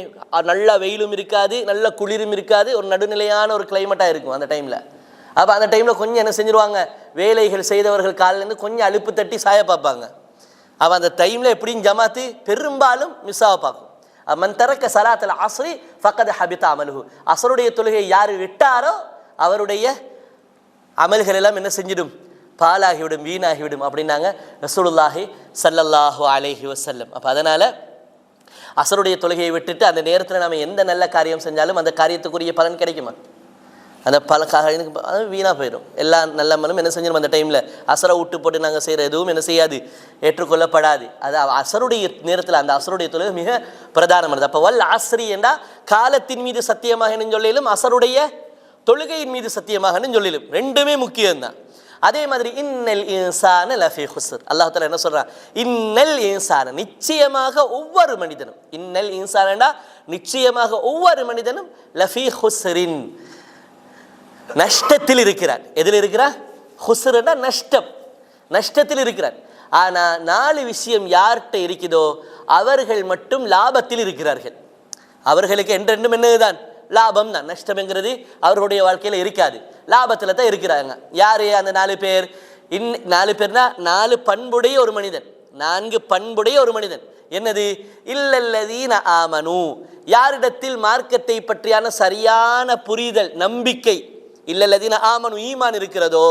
நல்லா வெயிலும் இருக்காது, நல்ல குளிரும் இருக்காது, ஒரு நடுநிலையான ஒரு கிளைமேட்டாக இருக்கும் அந்த டைமில். அப்போ அந்த டைமில் கொஞ்சம் என்ன செஞ்சுருவாங்க, வேலைகள் செய்தவர்கள் காலிலேருந்து கொஞ்சம் அலுப்பு தட்டி சாய பார்ப்பாங்க. அப்போ அந்த டைமில் எப்படியும் ஜமாத்து பெரும்பாலும் மிஸ் ஆக பார்க்கும். மன் தரக்க ஸலாத்தல் அஸ்ரி ஃபகத் ஹபித அமலுஹு. அஸ்ருடைய தொழுகையை யார் விட்டாரோ அவருடைய அமல்கள் எல்லாம் என்ன செஞ்சிடும்? பாலாகிவிடும், வீணாகிவிடும் அப்படின்னாங்க ரசூலுல்லாஹி ஸல்லல்லாஹு அலைஹி வஸல்லம். அப்போ அதனால் அஸ்ருடைய தொழுகையை விட்டுட்டு அந்த நேரத்தில் நம்ம எந்த நல்ல காரியம் செஞ்சாலும் அந்த காரியத்துக்குரிய பலன் கிடைக்குமா? அந்த பல காரியத்துக்கு அது வீணாக போயிடும். எல்லா நல்ல மனும் என்ன செஞ்சிடும்? அந்த டைமில் அசரை விட்டு போட்டு நாங்கள் செய்கிற எதுவும் என்ன செய்யாது, ஏற்றுக்கொள்ளப்படாது. அது அசருடைய நேரத்தில் அந்த அசருடைய தொழுகை மிக பிரதானமானது. அப்போ வல் அஸ்ரி என்றால் காலத்தின் மீது சத்தியமாக சொல்லிலும் அசருடைய தொழுகையின் மீது சத்தியமாக சொல்லிலும் ரெண்டுமே முக்கியம்தான். அதே மாதிரி இன்னல் இன்சான லஃபீ ஹுஸ்ர், அல்லாஹ் தஆலா என்ன சொல்றான்? இன்னல் இன்சான, நிச்சயமாக ஒவ்வொரு மனிதனும், இன்னல் இன்சானண்டா நிச்சயமாக ஒவ்வொரு மனிதனும் லஃபீ ஹுஸ்ரின், நஷ்டத்தில் இருக்கிறார். எதில் இருக்கிறார்? ஹுஸ்ரன்னா நஷ்டம், நஷ்டத்தில் இருக்கிறார். ஆனால் 4 விஷயம் யார்கிட்ட இருக்குதோ அவர்கள் மட்டும் லாபத்தில் இருக்கிறார்கள். அவர்களுக்கு என்றென்றும் என்னதுதான்? லாபம் தான். நஷ்டம்ங்கிறது அவர்களுடைய வாழ்க்கையில் இருக்காது, லாபத்தில் தான் இருக்கிறாங்க. யார் அந்த 4 பேர்? 4 பேர்னா 4 பண்புடைய ஒரு மனிதன், 4 பண்புடைய ஒரு மனிதன். என்னது? இல்லல்லதீன ஆமனு, யாரிடத்தில் மார்க்கத்தை பற்றியான சரியான புரிதல், நம்பிக்கை, இல்லல்லதீன ஆமனு ஈமான் இருக்கிறதோ,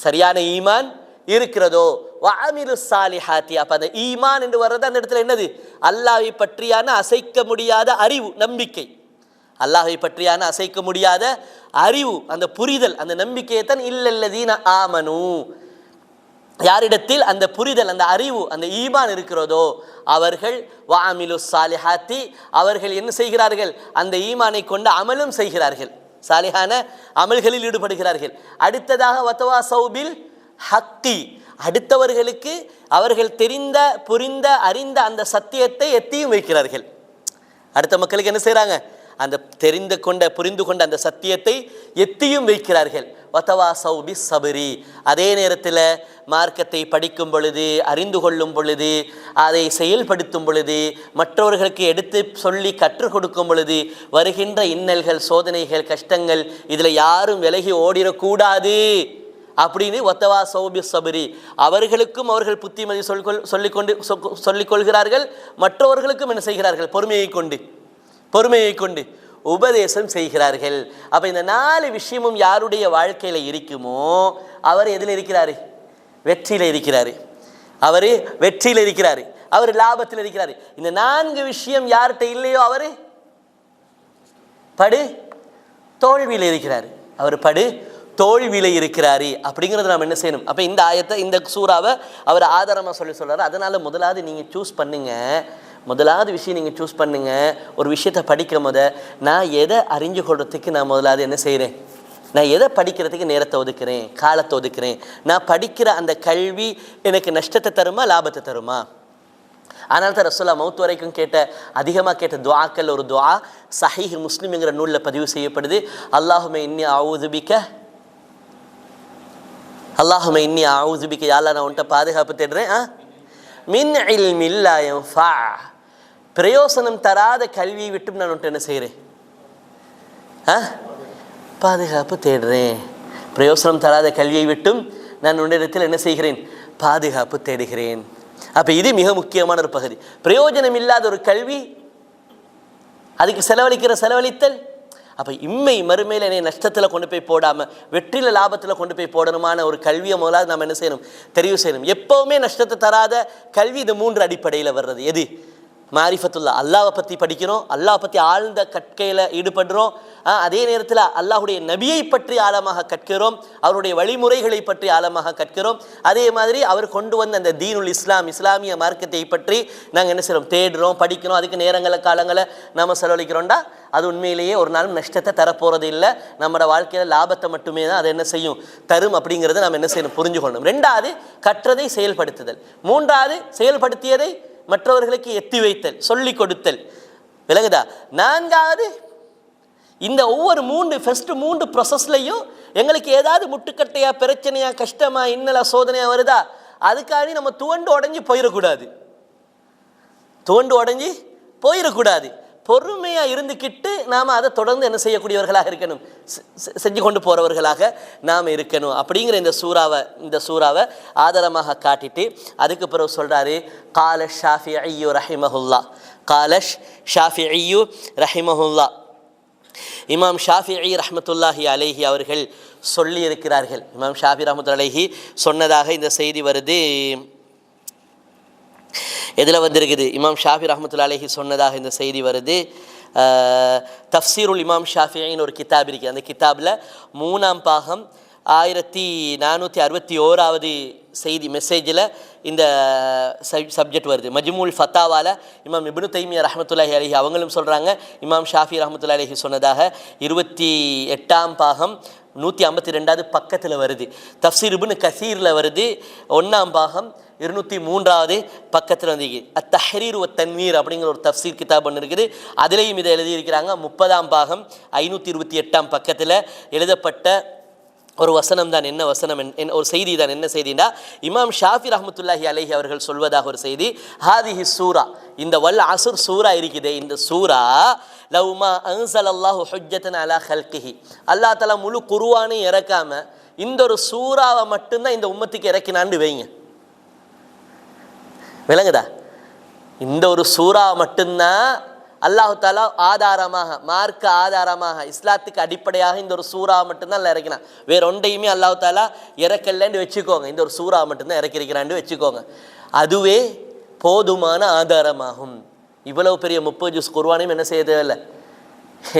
சரியான ஈமான் இருக்கிறதோ, வஅமிலு ஸாலிஹாத்தி. அப்ப அந்த ஈமான் என்று வர்றது அந்த இடத்துல என்னது? அல்லாஹ்வை பற்றியான அசைக்க முடியாத அறிவு, நம்பிக்கை. அல்லாஹ்வை பற்றியான அசைக்க முடியாத அறிவு, அந்த புரிதல், அந்த நம்பிக்கையை தான் இல்லல்லதீன ஆமனு. யாரிடத்தில் அந்த புரிதல், அந்த அறிவு, அந்த ஈமான் இருக்கிறதோ அவர்கள் வஅமிலு ஸாலிஹாத்தி, அவர்கள் என்ன செய்கிறார்கள்? அந்த ஈமானை கொண்டு அமலும் செய்கிறார்கள், சாலிஹான அமல்களில் ஈடுபடுகிறார்கள். அடுத்ததாக வதவாஸௌ பில் ஹக்கி, அடுத்தவர்களுக்கு அவர்கள் தெரிந்த, புரிந்த, அறிந்த அந்த சத்தியத்தை எத்தியும் வைக்கிறார்கள். அடுத்த மக்களுக்கு என்ன செய்கிறாங்க? அந்த தெரிந்து கொண்ட, புரிந்து கொண்ட அந்த சத்தியத்தை எத்தியும் வைக்கிறார்கள். வதவாஸௌ பிஸ் ஸப்ரி, அதே நேரத்தில் மார்க்கத்தை படிக்கும் பொழுது, அறிந்து கொள்ளும் பொழுது, அதை செயல்படுத்தும் பொழுது, மற்றவர்களுக்கு எடுத்து சொல்லி கற்றுக் கொடுக்கும் பொழுது வருகின்ற இன்னல்கள், சோதனைகள், கஷ்டங்கள், இதில் யாரும் விலகி ஓடிடக்கூடாது அப்படின்னு வதவாஸௌ பிஸ் ஸப்ரி, அவர்களுக்கும் அவர்கள் புத்திமதி சொல்லிக்கொள்கிறார்கள், மற்றவர்களுக்கும் என்ன செய்கிறார்கள்? பொறுமையை கொண்டு உபதேசம் செய்கிறார்கள். அப்போ இந்த 4 விஷயமும் யாருடைய வாழ்க்கையில் இருக்குமோ அவர் எதில் இருக்கிறாரு? வெற்றியில் இருக்கிறாரு. அவர் வெற்றியில் இருக்கிறாரு, அவர் லாபத்தில் இருக்கிறாரு. இந்த 4 விஷயம் யார்கிட்ட இல்லையோ அவர் படு தோல்வியில் இருக்கிறாரு, அவர் படு தோல்வியில் இருக்கிறாரு. அப்படிங்கிறத நாம் என்ன செய்யணும்? அப்போ இந்த ஆயத்தை, இந்த சூறாவை அவர் ஆதாரமாக சொல்கிறாரு. அதனால் முதலாவது நீங்கள் சூஸ் பண்ணுங்க, முதலாவது விஷயம் நீங்கள் சூஸ் பண்ணுங்க. ஒரு விஷயத்தை படிக்கும் போது நான் எதை அறிஞ்சு கொள்றதுக்கு நான் முதலாவது என்ன செய்கிறேன்? நான் எதை படிக்கிறதுக்கு நேரத்தை ஒதுக்குறேன், காலத்தை ஒதுக்குறேன்? நான் படிக்கிற அந்த கல்வி எனக்கு நஷ்டத்தை தருமா, லாபத்தை தருமா? அதனால தான் ரசூலுல்லாஹ் மௌத் வரைக்கும் அதிகமாக கேட்ட துஆக்கள் ஒரு துஆ சஹீஹ் முஸ்லிம்ங்கிற நூலில் பதிவு செய்யப்படுது. அல்லாஹும்ம இன்னி அஊது பிக, அல்லாஹும்ம இன்னி அஊது பிக, யா அல்லாஹ் நான் உன்கிட்ட பாதுகாப்பு தேடுறேன் மின் இல்மின் லா யன்ஃபா, பிரயோசனம் தராத கல்வியை விட்டு நான் உன்கிட்ட என்ன செய்கிறேன்? பாதுகாப்பு தேடுறேன். பிரயோசனம் தராத கல்வியை விட்டும் நான் உன்னிடத்தில் என்ன செய்கிறேன்? பாதுகாப்பு தேடுகிறேன். அப்போ இது மிக முக்கியமான ஒரு பகுதி. பிரயோஜனம் இல்லாத ஒரு கல்வி, அதுக்கு செலவழித்தல், அப்போ இம்மை மறுமையில் என்னை நஷ்டத்தில் கொண்டு போய் போடாமல் வெற்றியில் லாபத்தில் கொண்டு போய் போடணுமான ஒரு கல்வியை முதலாவது நம்ம என்ன செய்யணும், தெரிவு செய்யணும். எப்போவுமே நஷ்டத்தை தராத கல்வி இது 3 அடிப்படையில் வர்றது. எது? மாரிஃபத்துல்லா, அல்லாஹ்வை பற்றி படிக்கிறோம், அல்லாஹ் பற்றி ஆழ்ந்த கற்கையில் ஈடுபடுறோம். அதே நேரத்தில் அல்லாஹுடைய நபியை பற்றி ஆழமாக கற்கிறோம், அவருடைய வழிமுறைகளை பற்றி ஆழமாக கற்கிறோம். அதே மாதிரி அவர் கொண்டு வந்த அந்த தீனுல் இஸ்லாம், இஸ்லாமிய மார்க்கத்தை பற்றி நாங்கள் என்ன செய்கிறோம், தேடுறோம், படிக்கிறோம். அதுக்கு நேரங்களை காலங்களை நாம் செலவழிக்கிறோம்டா அது உண்மையிலேயே ஒரு நாளும் நஷ்டத்தை தரப்போகிறது இல்லை. நம்மளோட வாழ்க்கையில் லாபத்தை மட்டுமே தான் அதை என்ன செய்யும், தரும். அப்படிங்கிறத நம்ம என்ன செய்யணும், புரிஞ்சுக்கொள்ளணும். 2வது கற்றதை செயல்படுத்துதல். 3வது செயல்படுத்தியதை மற்றவர்களுக்கு எத்தி வைத்தல், சொல்லிக் கொடுத்தல். விளங்குதா? 4வது இந்த ஒவ்வொரு 3 ப்ராசஸ்லையும் எங்களுக்கு ஏதாவது முட்டுக்கட்டையா, பிரச்சனையா, கஷ்டமா, இன்னல, சோதனையா வருதா, அதுக்காக நம்ம துவண்டு உடஞ்சி போயிடக்கூடாது. பொறுமையாக இருந்துக்கிட்டு நாம் அதை தொடர்ந்து என்ன செய்யக்கூடியவர்களாக இருக்கணும், செஞ்சு கொண்டு போகிறவர்களாக நாம் இருக்கணும். அப்படிங்கிற இந்த சூறாவை ஆதாரமாக காட்டிட்டு அதுக்கு பிறகு சொல்கிறாரு, காலஷ் ஷாஃபிஈ ரஹிமஹுல்லா, இமாம் ஷாஃபிஈ ரஹ்மத்துல்லாஹி அலைஹி அவர்கள் சொல்லி இருக்கிறார்கள். இமாம் ஷாஃபி ரஹ்மத்துல்லாஹி அலைஹி சொன்னதாக இந்த செய்தி வருது. எதில் வந்திருக்குது? இமாம் ஷாஃபி ரஹ்மத்துல்லாஹி அலைஹி சொன்னதாக இந்த செய்தி வருது. தஃப்சீருல் இமாம் ஷாஃபியின் ஒரு கிதாப் இருக்குது. அந்த கிதாபில் 3ஆம் பாகம் 1461வது செய்தி மெசேஜில் இந்த சப்ஜெக்ட் வருது. மஜ்மூல் ஃபத்தாவால் இமாம் இப்னு தைமியா ரஹ்மத்துல்லாஹி அலைஹி அவங்களும் சொல்கிறாங்க, இமாம் ஷாஃபி ரஹ்மத்துல்லாஹி அலைஹி சொன்னதாக 28ஆம் பாகம் 152வது பக்கத்தில் வருது. தஃப்சீர் இப்னு கசீரில் வருது 1ஆம் பாகம் 203வது பக்கத்தில் வந்து அத்தஹ்ரீர் வ தன்வீர் அப்படிங்கிற ஒரு தஃப்சீர் கிதாப் ஒன்று இருக்குது. அதிலையும் இதை எழுதியிருக்கிறாங்க. 30ஆம் பாகம் 528ஆம் பக்கத்தில் எழுதப்பட்ட ஒரு வசனம் தான். என்ன வசனம், ஒரு செய்தி தான். என்ன செய்தினா, இமாம் ஷாஃபி ரஹ்மத்துல்லாஹி அலைஹி அவர்கள் சொல்வதாக ஒரு செய்தி, ஹாதிஹி சூரா, இந்த வல் அஸ்ர் சூரா இருக்குதே, இந்த சூரா லவ்மா அன்ஸலல்லாஹு ஹுஜ்ஜத்தன் அலா ஹல்கிஹி, அல்லாஹ் தஆலா முழு குர்ஆனை இறக்காம இந்த ஒரு சூறாவை மட்டும்தான் இந்த உம்மத்துக்கு இறக்கினான்னு வைங்க. விளங்குதா? இந்த ஒரு சூறா மட்டும்தான் அல்லாஹு தாலா ஆதாரமாக, மார்க்க ஆதாரமாக, இஸ்லாத்துக்கு அடிப்படையாக இந்த ஒரு சூறா மட்டும்தான் அல்ல இறக்கினான். வேற ஒன்றையுமே அல்லாஹு தாலா இறக்கலன்னு வச்சுக்கோங்க, இந்த ஒரு சூறா மட்டும்தான் இறக்கிருக்கிறான்னு வச்சுக்கோங்க. அதுவே போதுமான ஆதாரமாகும். இவ்வளவு பெரிய 30 ஜுஸ் குர்ஆனையும் என்ன செய்ய தேவையில்லை,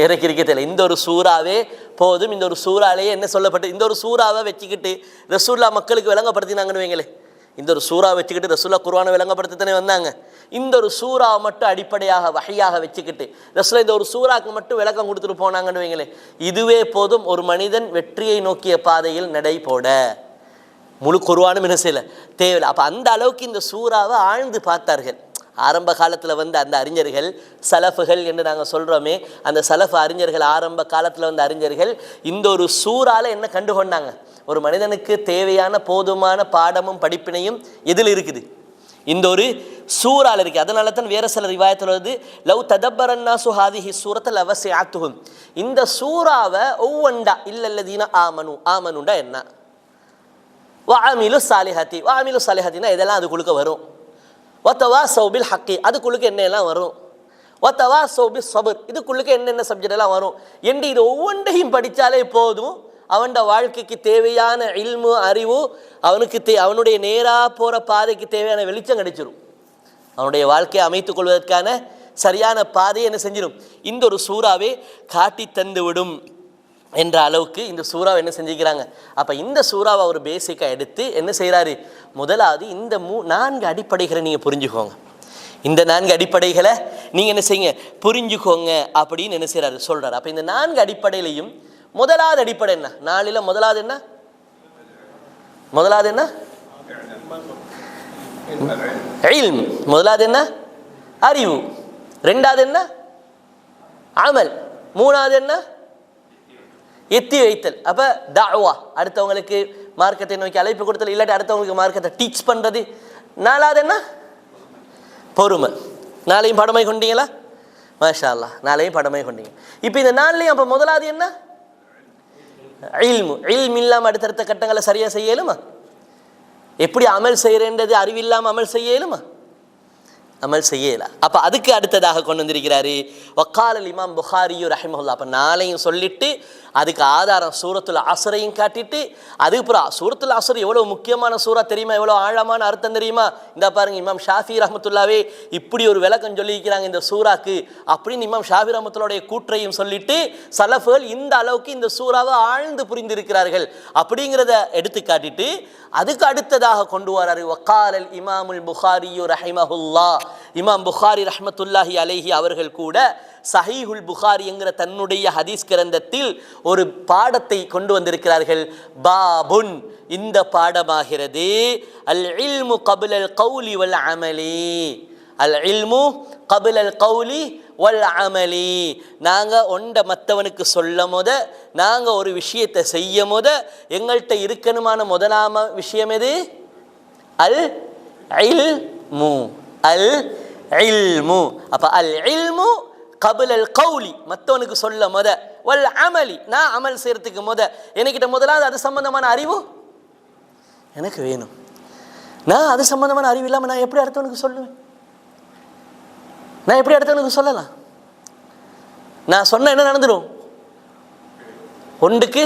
இறக்கிருக்க தேவை. இந்த ஒரு சூறாவே போதும். இந்த ஒரு சூறாலேயே என்ன சொல்லப்பட்டு, இந்த ஒரு சூறாவை வச்சுக்கிட்டு ரசூலுல்லாஹ் மக்களுக்கு விளங்கப்படுத்தினாங்கன்னு வைங்களே. இந்த ஒரு சூறா வச்சுக்கிட்டு ரசூலுல்லாஹ் குர்ஆனை விளங்கப்படுத்தத்தானே வந்தாங்க. இந்த ஒரு சூறாவை மட்டும் அடிப்படையாக வஹியாக வச்சுக்கிட்டு ரசூலுல்லாஹ் இந்த ஒரு சூறாக்கு மட்டும் விளக்கம் கொடுத்துட்டு போனாங்கன்னு வைங்களே. இதுவே போதும் ஒரு மனிதன் வெற்றியை நோக்கிய பாதையில் நடை போட. முழு குர்ஆனும் என்ன செய்யல தேவையில்லை. அப்போ அந்த அளவுக்கு இந்த சூறாவை ஆழ்ந்து பார்த்தார்கள். ஆரம்ப காலத்தில் வந்து அந்த அறிஞர்கள், சலஃபுகள் என்று நாங்கள் சொல்கிறோமே, அந்த சலஃப் அறிஞர்கள், ஆரம்ப காலத்தில் வந்த அறிஞர்கள் இந்த ஒரு சூறால என்ன கண்டுகொண்டாங்க, ஒரு மனிதனுக்கு தேவையான போதுமான பாடமும் படிப்பினையும் எதில் இருக்குது, இந்த ஒரு சூறால இருக்குது. அதனால தான் வேற சில ரிவாயத்தில் வருது, லவ் ததப்பரன்னாசு ஹாதிஹி சூரத்தை லவசியாத்துஹும், இந்த சூறாவை ஒவ்வொண்டா இல்லல்லதீன ஆமனுண்டா என்ன, வஅமிலு சாலிஹாத்தி, வஅமிலு சாலிஹாத்தினா இதெல்லாம் அதுக்குள்ளுக்க வரும். வத்தவாஸவ் பில் ஹக்கி, அதுக்குள்ளுக்கு என்னெல்லாம் வரும். வத்தவாஸவ் பிஸ் ஸப்ர், இதுக்குள்ளுக்கு என்னென்ன சப்ஜெக்ட் எல்லாம் வரும் என்று இது ஒவ்வொன்றையும் படித்தாலே போதும். அவன் வாழ்க்கைக்கு தேவையான இல்மு, அறிவு, அவனுக்கு அவனுடைய நேராக போகிற பாதைக்கு தேவையான வெளிச்சம் கிடைச்சிடும். அவனுடைய வாழ்க்கையை அமைத்துக் கொள்வதற்கான சரியான பாதையை என்ன செஞ்சிடும், இந்த ஒரு சூறாவே காட்டி தந்து விடும் என்ற அளவுக்கு இந்த சூறாவை என்ன செஞ்சுக்கிறாங்க. அப்போ இந்த சூறாவை அவர் பேசிக்காக எடுத்து என்ன செய்கிறாரு, முதலாவது இந்த 4 அடிப்படைகளை நீங்கள் புரிஞ்சுக்கோங்க. இந்த 4 அடிப்படைகளை நீங்கள் என்ன செய்யுங்க, புரிஞ்சுக்கோங்க அப்படின்னு என்ன செய்கிறாரு சொல்கிறார். அப்போ இந்த 4 அடிப்படையிலையும் முதலாவது அடிப்படை என்ன, 4ல் முதலாவது என்ன, இல்ம், முதலாவது என்ன, அறிவு, 2வது என்ன, அமல், 3வது என்ன, எத்தி வைத்தல். அப்போ தஅவா, அடுத்தவங்களுக்கு மார்க்கத்தை நோக்கி அழைப்பு கொடுத்தல், இல்லாட்டி அடுத்தவங்களுக்கு மார்க்கத்தை டீச் பண்ணுறது. 4வது என்ன, பொறுமை. 4ஐயும் படமை கொண்டீங்களா? மாஷா அல்லாஹ், 4ஐயும் படமை கொண்டீங்க. இப்போ இந்த 4லையும் அப்போ முதலாவது என்ன, இல்மு. இல்ம் இல்லாமல் அடுத்தடுத்த கட்டங்களை சரியாக செய்ய இயலுமா? எப்படி அமல் செய்கிறேன்றது அறிவில்லாமல் அமல் செய்ய இயலுமா? அமல் செய்யலாம். அப்போ அதுக்கு அடுத்ததாக கொண்டு வந்திருக்கிறாரு வக்காலல் இமாம் புகாரி ரஹிமஹுல்லா. அப்போ நாளையும் சொல்லிட்டு அதுக்கு ஆதாரம் சூரத்துல் அஸ்ரையும் காட்டிட்டு அதுக்கப்புறம் சூரத்துல் அஸ்ர் எவ்வளோ முக்கியமான சூறா தெரியுமா, எவ்வளோ ஆழமான அர்த்தம் தெரியுமா? இந்த பாருங்க இமாம் ஷாஃபி ரஹமத்துல்லாவே இப்படி ஒரு விளக்கம் சொல்லியிருக்கிறாங்க இந்த சூறாக்கு அப்படின்னு இமாம் ஷாஃபி ரஹமத்துல்லாவுடைய கூற்றையும் சொல்லிட்டு சலஃபுகள் இந்த அளவுக்கு இந்த சூறாவை ஆழ்ந்து புரிந்திருக்கிறார்கள் அப்படிங்கிறத எடுத்து காட்டிட்டு அதுக்கு அடுத்ததாக கொண்டு வராரு வக்காலல் இமாமுல் புகாரி ரஹிமஹுல்லா. இமாம் புகாரி ரஹ்மத்துல்லாஹி அலைஹி அவர்கள் கூட சஹீஹுல் புகாரி என்கிற தன்னுடைய ஹதீஸ் கிரந்தத்தில் ஒரு பாடத்தை கொண்டு வந்திருக்கிறார்கள். பாபுன், இந்த பாடமாகிறது அல் இல்மு கபிலல் கௌலி வல் அமலி. அல் இல்மு கபிலல் கௌலி வல் அமலி. நாங்கள் ஒன்றை மற்றவனுக்கு சொல்லும் போத, நாங்கள் ஒரு விஷயத்தை செய்யும் போத எங்கள்கிட்ட இருக்கணுமான முதலாம விஷயம் எது? அல் இல்மு. அல் இல்மு. அப்போ அல் இல்மு கபிலல் கௌலி, மற்றவனுக்கு சொல்ல முத, வல் அமலி, நான் அமல் செய்யறதுக்கு முத என்கிட்ட முதலாவது அது சம்பந்தமான அறிவு எனக்கு வேணும். நான் அது சம்பந்தமான அறிவு இல்லாமல் நான் எப்படி அடுத்தவனுக்கு சொல்லுவேன்? நான் எப்படி அடுத்தவனுக்கு சொல்லலாம்? நான் சொன்ன என்ன நடந்துடும்? ஒன்றுக்கு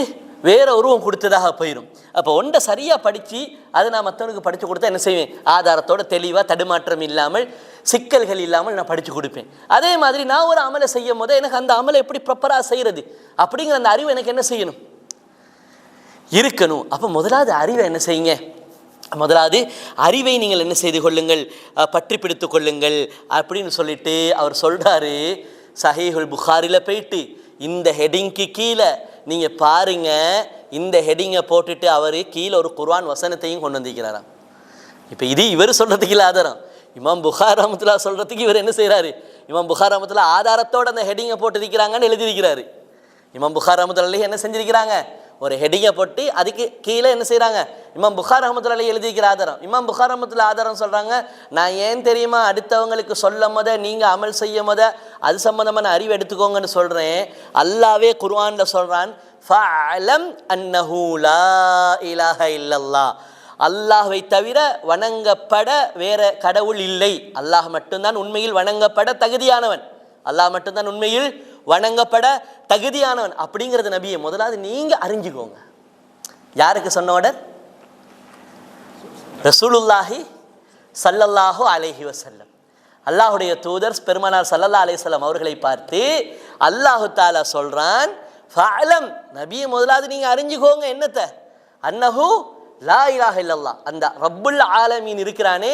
வேற உருவம் கொடுத்ததாக போயிடும். அப்போ ஒன்றை சரியாக படித்து அதை நான் மற்றவனுக்கு படித்து கொடுத்தா என்ன செய்வேன்? ஆதாரத்தோட தெளிவாக தடுமாற்றம் இல்லாமல் சிக்கல்கள் இல்லாமல் நான் படித்து கொடுப்பேன். அதே மாதிரி நான் ஒரு அமலை செய்யும் போது எனக்கு அந்த அமலை எப்படி ப்ராப்பராக செய்கிறது அப்படிங்கிற அந்த அறிவு எனக்கு என்ன செய்யணும்? இருக்கணும். அப்போ முதலாவது அறிவை என்ன செய்யுங்க? முதலாவது அறிவை நீங்கள் என்ன செய்து கொள்ளுங்கள், பற்றி பிடித்து கொள்ளுங்கள் அப்படின்னு சொல்லிட்டு அவர் சொல்கிறாரு. சஹீஹுல் புகாரியில் போயிட்டு இந்த ஹெட்டிங்க்கு கீழே நீங்கள் பாருங்க, இந்த ஹெட்டிங்கை போட்டுட்டு அவர் கீழே ஒரு குர்ஆன் வசனத்தையும் கொண்டு வந்திருக்கிறாராம். இப்போ இது இவர் சொல்கிறதுக்கு இல்லை ஆதாரம், இமாம் புகார் ரஹ்மத்துல்லாஹ் சொல்கிறதுக்கு இவர் என்ன செய்கிறாரு? இமாம் புகார் ரஹ்மத்துல்லாஹ் ஆதாரத்தோடு அந்த ஹெட்டிங்கை போட்டிருக்கிறாங்கன்னு எழுதியிருக்கிறாரு. இமாம் புகார் ரஹ்மத்துல்லாஹ் என்ன செஞ்சிருக்கிறாங்க? ஒரு ஹெட்டிங்கை போட்டு அதுக்கு கீழே என்ன செய்கிறாங்க? இமாம் புகார் ரஹ்மத்துல்லாஹ் எழுதியிருக்கிற ஆதாரம். இமாம் புகார் ரஹ்மத்துல்லாஹ் ஆதாரம் சொல்கிறாங்க, நான் ஏன் தெரியுமா அடுத்தவங்களுக்கு சொல்லும் போத நீங்கள் அமல் செய்யும் போத அது சம்பந்தமான அறிவு எடுத்துக்கோங்கன்னு சொல்கிறேன். அல்லாவே குர்ஆனில் சொல்கிறான், ஃபஅலம் அன்னஹு லா இலாஹ இல்லல்லாஹ், அல்லாஹ்வை தவிர வணங்கப்பட வேற கடவுள் இல்லை, அல்லாஹ் மட்டும்தான் உண்மையில் வணங்கப்பட தகுதியானவன், அல்லாஹ் மட்டும்தான் உண்மையில் வணங்கப்பட தகுதியானவன் அப்படிங்கிறது நபியை முதலாவது நீங்க அறிஞ்சுக்கோங்க. யாருக்கு சொன்ன ஆர்டர்? ரசூலுல்லாஹி ஸல்லல்லாஹு அலைஹி வஸல்லம், அல்லாஹுடைய தூதர் பெருமானார் ஸல்லல்லாஹு அலைஹி வஸல்லம் அவர்களை பார்த்து அல்லாஹு தஆலா சொல்றான், ஃபஅலம், நபியை முதலாவது நீங்க அறிஞ்சுக்கோங்க என்னத்தை? அன்னஹு லா இலாஹ இல்லல்லாஹ், அந்த ரப்புல் ஆலமீன் இருக்கிறானே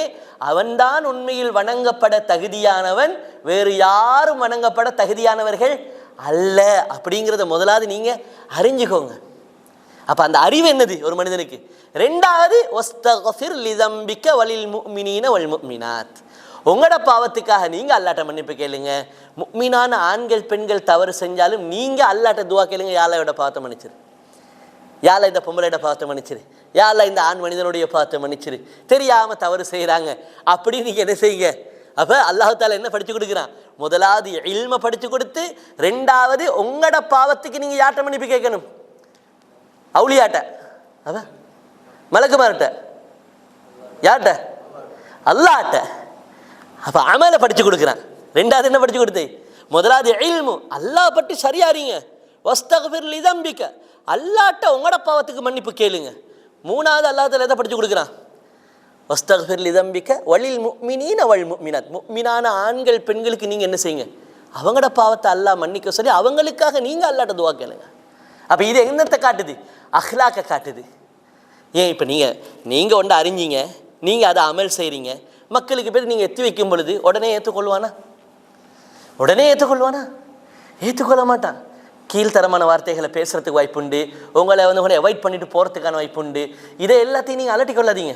அவன்தான் உண்மையில் வணங்கப்பட தகுதியானவன், வேறு யாரும் வணங்கப்பட தகுதியானவர்கள் அல்ல அப்படிங்கிறத முதலாவது நீங்க அறிஞ்சுக்கோங்க. அப்ப அந்த அறிவு என்னது ஒரு மனிதனுக்கு? ரெண்டாவது வஸ்தக்ஃபிர் லிதம்பிக வலில் முஃமினீன வல் முஃமினாத், உங்களோட பாவத்துக்காக நீங்க அல்லாஹ்ட்ட மன்னிப்பு கேளுங்க. முஃமினான ஆண்கள் பெண்கள் தவறு செஞ்சாலும் நீங்க அல்லாஹ்ட்ட துஆ கேளுங்க, யா அல்லாஹ்வோட பாவத்தை மன்னிச்சிரு, யா அல்லாஹ் இந்த பொம்பளையோட பாவத்தை மன்னிச்சிரு, யா அல்லாஹ் இந்த ஆண் மனிதனுடைய பாவத்தை மன்னிச்சிரு, தெரியாம தவறு செய்யறாங்க அப்படி நீங்க என்ன செய்யுங்க. அப்ப அல்லாஹ் தஆலா என்ன படிச்சு கொடுக்குறான்? முதலாவது இல்ம படிச்சு கொடுத்து, ரெண்டாவது உங்களோட பாவத்துக்கு நீங்க யார்ட்ட மன்னிப்பு கேட்கணும்? அவுலியாட்ட, அவ மலக்குமார்ட்ட, யார்ட்ட? அல்லாஹ்ட்ட. அப்ப அமலை படிச்சு கொடுக்குறான். ரெண்டாவது என்ன படிச்சு கொடுத்து? முதலாவது இல்மு, அல்லாஹ் பற்றி சரியாறீங்க. வஸ்தக்ஃபிர் லிதம்பிக, அல்லாஹ்ட்ட உங்களோட பாவத்துக்கு மன்னிப்பு கேளுங்க. மூணாவது அல்லாஹ் தஆலா எதை படிச்சு கொடுக்குறான்? வஸ்தக்ஃபிர் லிதம்பிக வலில் முஃமினீன வல் முஃமினாத், முஃமினான ஆண்கள் பெண்களுக்கு நீங்க என்ன செய்யுங்க, அவங்களோட பாவத்தை அல்லாஹ் மன்னிக்க சொல்லி அவங்களுக்காக நீங்க அல்லாஹ்ட்ட துஆ கேளுங்க. அப்ப இது என்னத்தை காட்டுது? அஹ்லாக்க காட்டுது. ஏன் இப்போ நீங்க ஒன்றை அறிஞ்சிங்க, நீங்க அதை அமல் செய்றீங்க, மக்களுக்கு பேர் நீங்க எத்தி வைக்கும் பொழுது உடனே ஏற்றுக்கொள்வானா? உடனே ஏற்றுக்கொள்வானா? ஏற்றுக்கொள்ள மாட்டான். கீழ்த்தரமான வார்த்தைகளை பேசுறதுக்கு வாய்ப்புண்டு, உங்களை கூட அவாய்ட் பண்ணிட்டு போறதுக்கான வாய்ப்புண்டு. இதை எல்லாத்தையும் நீங்க அலட்டி கொள்ளாதீங்க.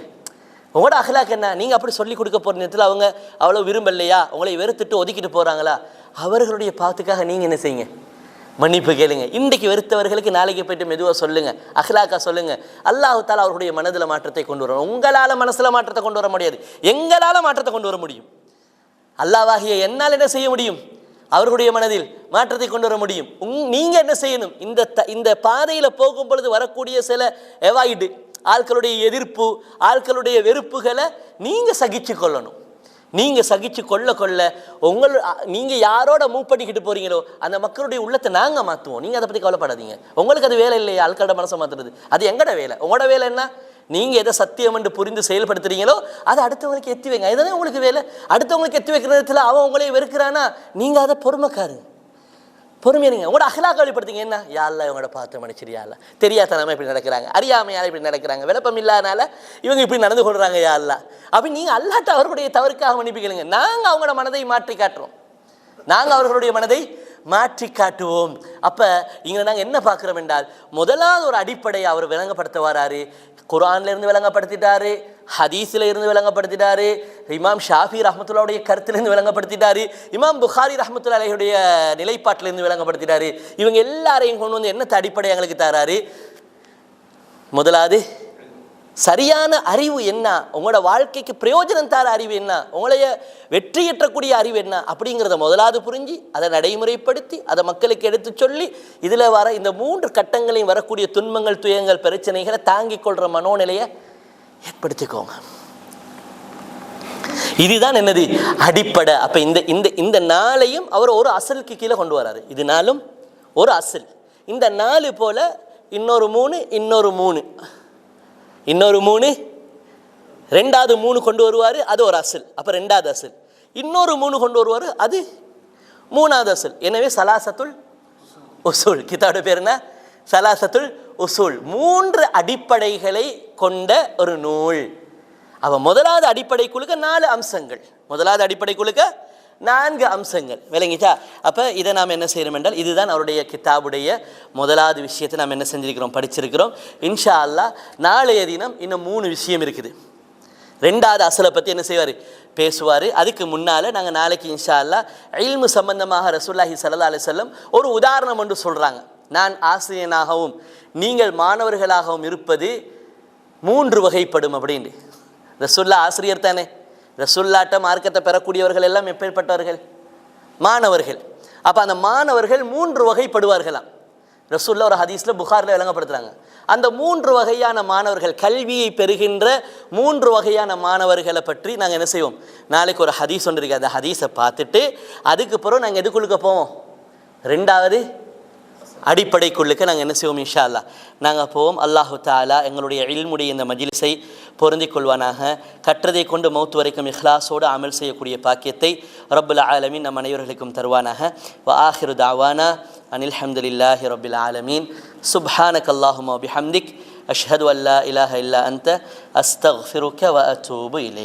உங்களோட அஹ்லாக் என்ன? நீங்க அப்படி சொல்லி கொடுக்க போற நேரத்தில் அவங்க அவ்வளோ விரும்பலையா, உங்களை வெறுத்துட்டு ஒதுக்கிட்டு போறாங்களா, அவர்களுடைய பாவத்துக்காக நீங்க என்ன செய்யுங்க, மன்னிப்பு கேளுங்க. இன்றைக்கு வெறுத்தவர்களுக்கு நாளைக்கு போயிட்டு மெதுவாக சொல்லுங்க, அஹ்லாக்கா சொல்லுங்க. அல்லாஹ் தஆலா அவர்களுடைய மனதில் மாற்றத்தை கொண்டு வரும். உங்களால் மனசுல மாற்றத்தை கொண்டு வர முடியாது, எங்களால் மாற்றத்தை கொண்டு வர முடியும். அல்லாஹ்வாகிய என்னால் என்ன செய்ய முடியும்? அவர்களுடைய மனதில் மாற்றத்தை கொண்டு வர முடியும். நீங்க என்ன செய்யணும்? இந்த பாதையில போகும் பொழுது வரக்கூடிய சில எவாய்டு, ஆட்களுடைய எதிர்ப்பு, ஆட்களுடைய வெறுப்புகளை நீங்க சகிச்சு கொள்ளணும். நீங்கள் சகிச்சு கொள்ள நீங்கள் யாரோட மூவ் பண்ணிக்கிட்டு போகிறீங்களோ அந்த மக்களுடைய உள்ளத்தை நாங்கள் மாற்றுவோம். நீங்கள் அதை பற்றி கவலைப்படாதீங்க. உங்களுக்கு அது வேலை இல்லையா ஆட்களோட மனசை மாற்றுறது? அது எங்களோட வேலை. உங்களோட வேலை என்ன? நீங்கள் எதை சத்தியம் என்று புரிந்து செயல்படுத்துறீங்களோ அதை அடுத்தவங்களுக்கு எத்தி வைங்க. இதுதானே உங்களுக்கு வேலை. அடுத்தவங்களுக்கு எத்தி வைக்கிற நேரத்தில் அவன் உங்களே வெறுக்கிறானா நீங்கள் அதை பொறுமையாக நீங்கள் உங்களோட அகலாக வெளிப்படுத்திங்க. என்ன யாரெல்லாம் இவங்களோட பார்த்து மன்னிச்சிரு, யாரெல்லாம் தெரியாதனமா இப்படி நடக்கிறாங்க, அறியாமையால் இப்படி நடக்கிறாங்க, விளப்பம் இல்லாதனால இவங்க இப்படி நடந்து கொள்கிறாங்க யாரெல்லாம் அப்படி நீங்கள் அல்லாட்ட அவர்களுடைய தவறுக்காக மன்னிப்புகளுங்க. நாங்கள் அவங்களோட மனதை மாற்றி காட்டுறோம். நாங்கள் அவர்களுடைய மனதை மாற்றி காட்டுவோம். அப்போ இங்கே நாங்கள் என்ன பார்க்குறோம் என்றால், முதலாவது ஒரு அடிப்படையை அவர் விளங்கப்படுத்த வராரு. குர்ஆன்ல இருந்து விளங்கப்படுத்திட்டாரு, ஹதீஸில் இருந்து விளங்கப்படுத்திட்டாரு, இமாம் ஷாஃபி ரஹ்மத்துல்லாஹுடைய கருத்திலிருந்து விளங்கப்படுத்திட்டாரு, இமாம் புகாரி ரஹ்மத்துல்லாஹி அலைஹியுடைய நிலைப்பாட்டிலிருந்து விளங்கப்படுத்திட்டாரு. இவங்க எல்லாரையும் கொண்டு வந்து என்னத்தை அடிப்படை எங்களுக்கு தராரு? முதலாவது சரியான அறிவு என்ன, உங்களோட வாழ்க்கைக்கு பிரயோஜனம் தர அறிவு என்ன, உங்களைய வெற்றியேற்றக்கூடிய அறிவு என்ன அப்படிங்கிறத முதலாவது புரிஞ்சு அதை நடைமுறைப்படுத்தி அதை மக்களுக்கு எடுத்து சொல்லி இதில் வர இந்த 3 கட்டங்களையும் வரக்கூடிய துன்பங்கள், துயரங்கள், பிரச்சனைகளை தாங்கிக் கொள்கிற மனோநிலையை ஏற்படுத்திக்கோங்க. இதுதான் என்னது அடிப்படை. அப்போ இந்த நாளையும் அவர் ஒரு அசலுக்கு கீழே கொண்டு வராரு. இது நாளும் ஒரு அசல். இந்த 4 போல இன்னொரு 3 ரெண்டாவது 3 கொண்டு வருவார், அது ஒரு அசல். அப்போ ரெண்டாவது அசல். இன்னொரு 3 கொண்டு வருவார், அது 3வது அசல். எனவே சலாசத்துல் உசூல், கிதாபோட பேர் என்ன? சலாசத்துல் உசூல். 3 அடிப்படைகளை கொண்ட ஒரு நூல். அப்போ முதலாவது அடிப்படை குழுக்க 4 அம்சங்கள், முதலாவது அடிப்படை குழுக்க 4 அம்சங்கள். விளங்கிச்சா? அப்போ இதை நாம் என்ன செய்யணும் என்றால், இதுதான் அவருடைய கிதாபுடைய முதலாவது விஷயத்தை நாம் என்ன செஞ்சிருக்கிறோம், படிச்சிருக்கிறோம். இன்ஷா அல்லாஹ் நாளைய தினம் இன்னும் 3 விஷயம் இருக்குது. ரெண்டாவது அசலை பற்றி என்ன செய்வார், பேசுவார். அதுக்கு முன்னால் நாங்கள் நாளைக்கு இன்ஷா அல்லாஹ் இல்மு சம்பந்தமாக ரசூலுல்லாஹி ஸல்லல்லாஹு அலைஹி வஸல்லம் ஒரு உதாரணம் ஒன்று சொல்கிறாங்க. நான் ஆசிரியனாகவும் நீங்கள் மாணவர்களாகவும் இருப்பது 3 வகைப்படும் அப்படின்னு. ரசூல்லா ஆசிரியர் தானே. ரசூல்லாட்ட மார்க்கத்தை பெறக்கூடியவர்கள் எல்லாம் எப்பேற்பட்டவர்கள்? மாணவர்கள். அப்போ அந்த மாணவர்கள் 3 வகைப்படுவார்களாம். ரசூல்லா ஒரு ஹதீஸில் புகாரில் விளங்கப்படுத்துகிறாங்க. அந்த 3 வகையான மாணவர்கள், கல்வியை பெறுகின்ற 3 வகையான மாணவர்களை பற்றி நாங்கள் என்ன செய்வோம், நாளைக்கு ஒரு ஹதீஸ் ஒன்று இருக்குது. அந்த ஹதீஸை பார்த்துட்டு அதுக்கு பிறகு நாங்கள் எதுக்குள்ளுக்க போவோம், ரெண்டாவது அடிப்படைக்குள்ளுக்கு நாங்கள் என்ன செய்வோம், இன்ஷா அல்லாஹ் நாங்கள் போவோம். அல்லாஹு தஆலா எங்களுடைய இல்முடைய இந்த மஜ்லிஸை பொருந்திக் கொள்வானாக. கற்றதை கொண்டு மௌத் வரைக்கும் இஹ்லாஸோடு அமல் செய்யக்கூடிய பாக்கியத்தை ரப்புல் ஆலமீன் நம் அனைவர்களுக்கும் தருவானாக. வ ஆஹிரு தாவானா அனில் ஹம்துலில்லாஹி ரப்பில் ஆலமீன். சுப்ஹானக அல்லாஹும்ம வ பிஹம்திக் அஷ்ஹது அல்லா இலாஹ இல்லா அன்த அஸ்தக்ஃபிருக வ அத்தூபு இலைக்.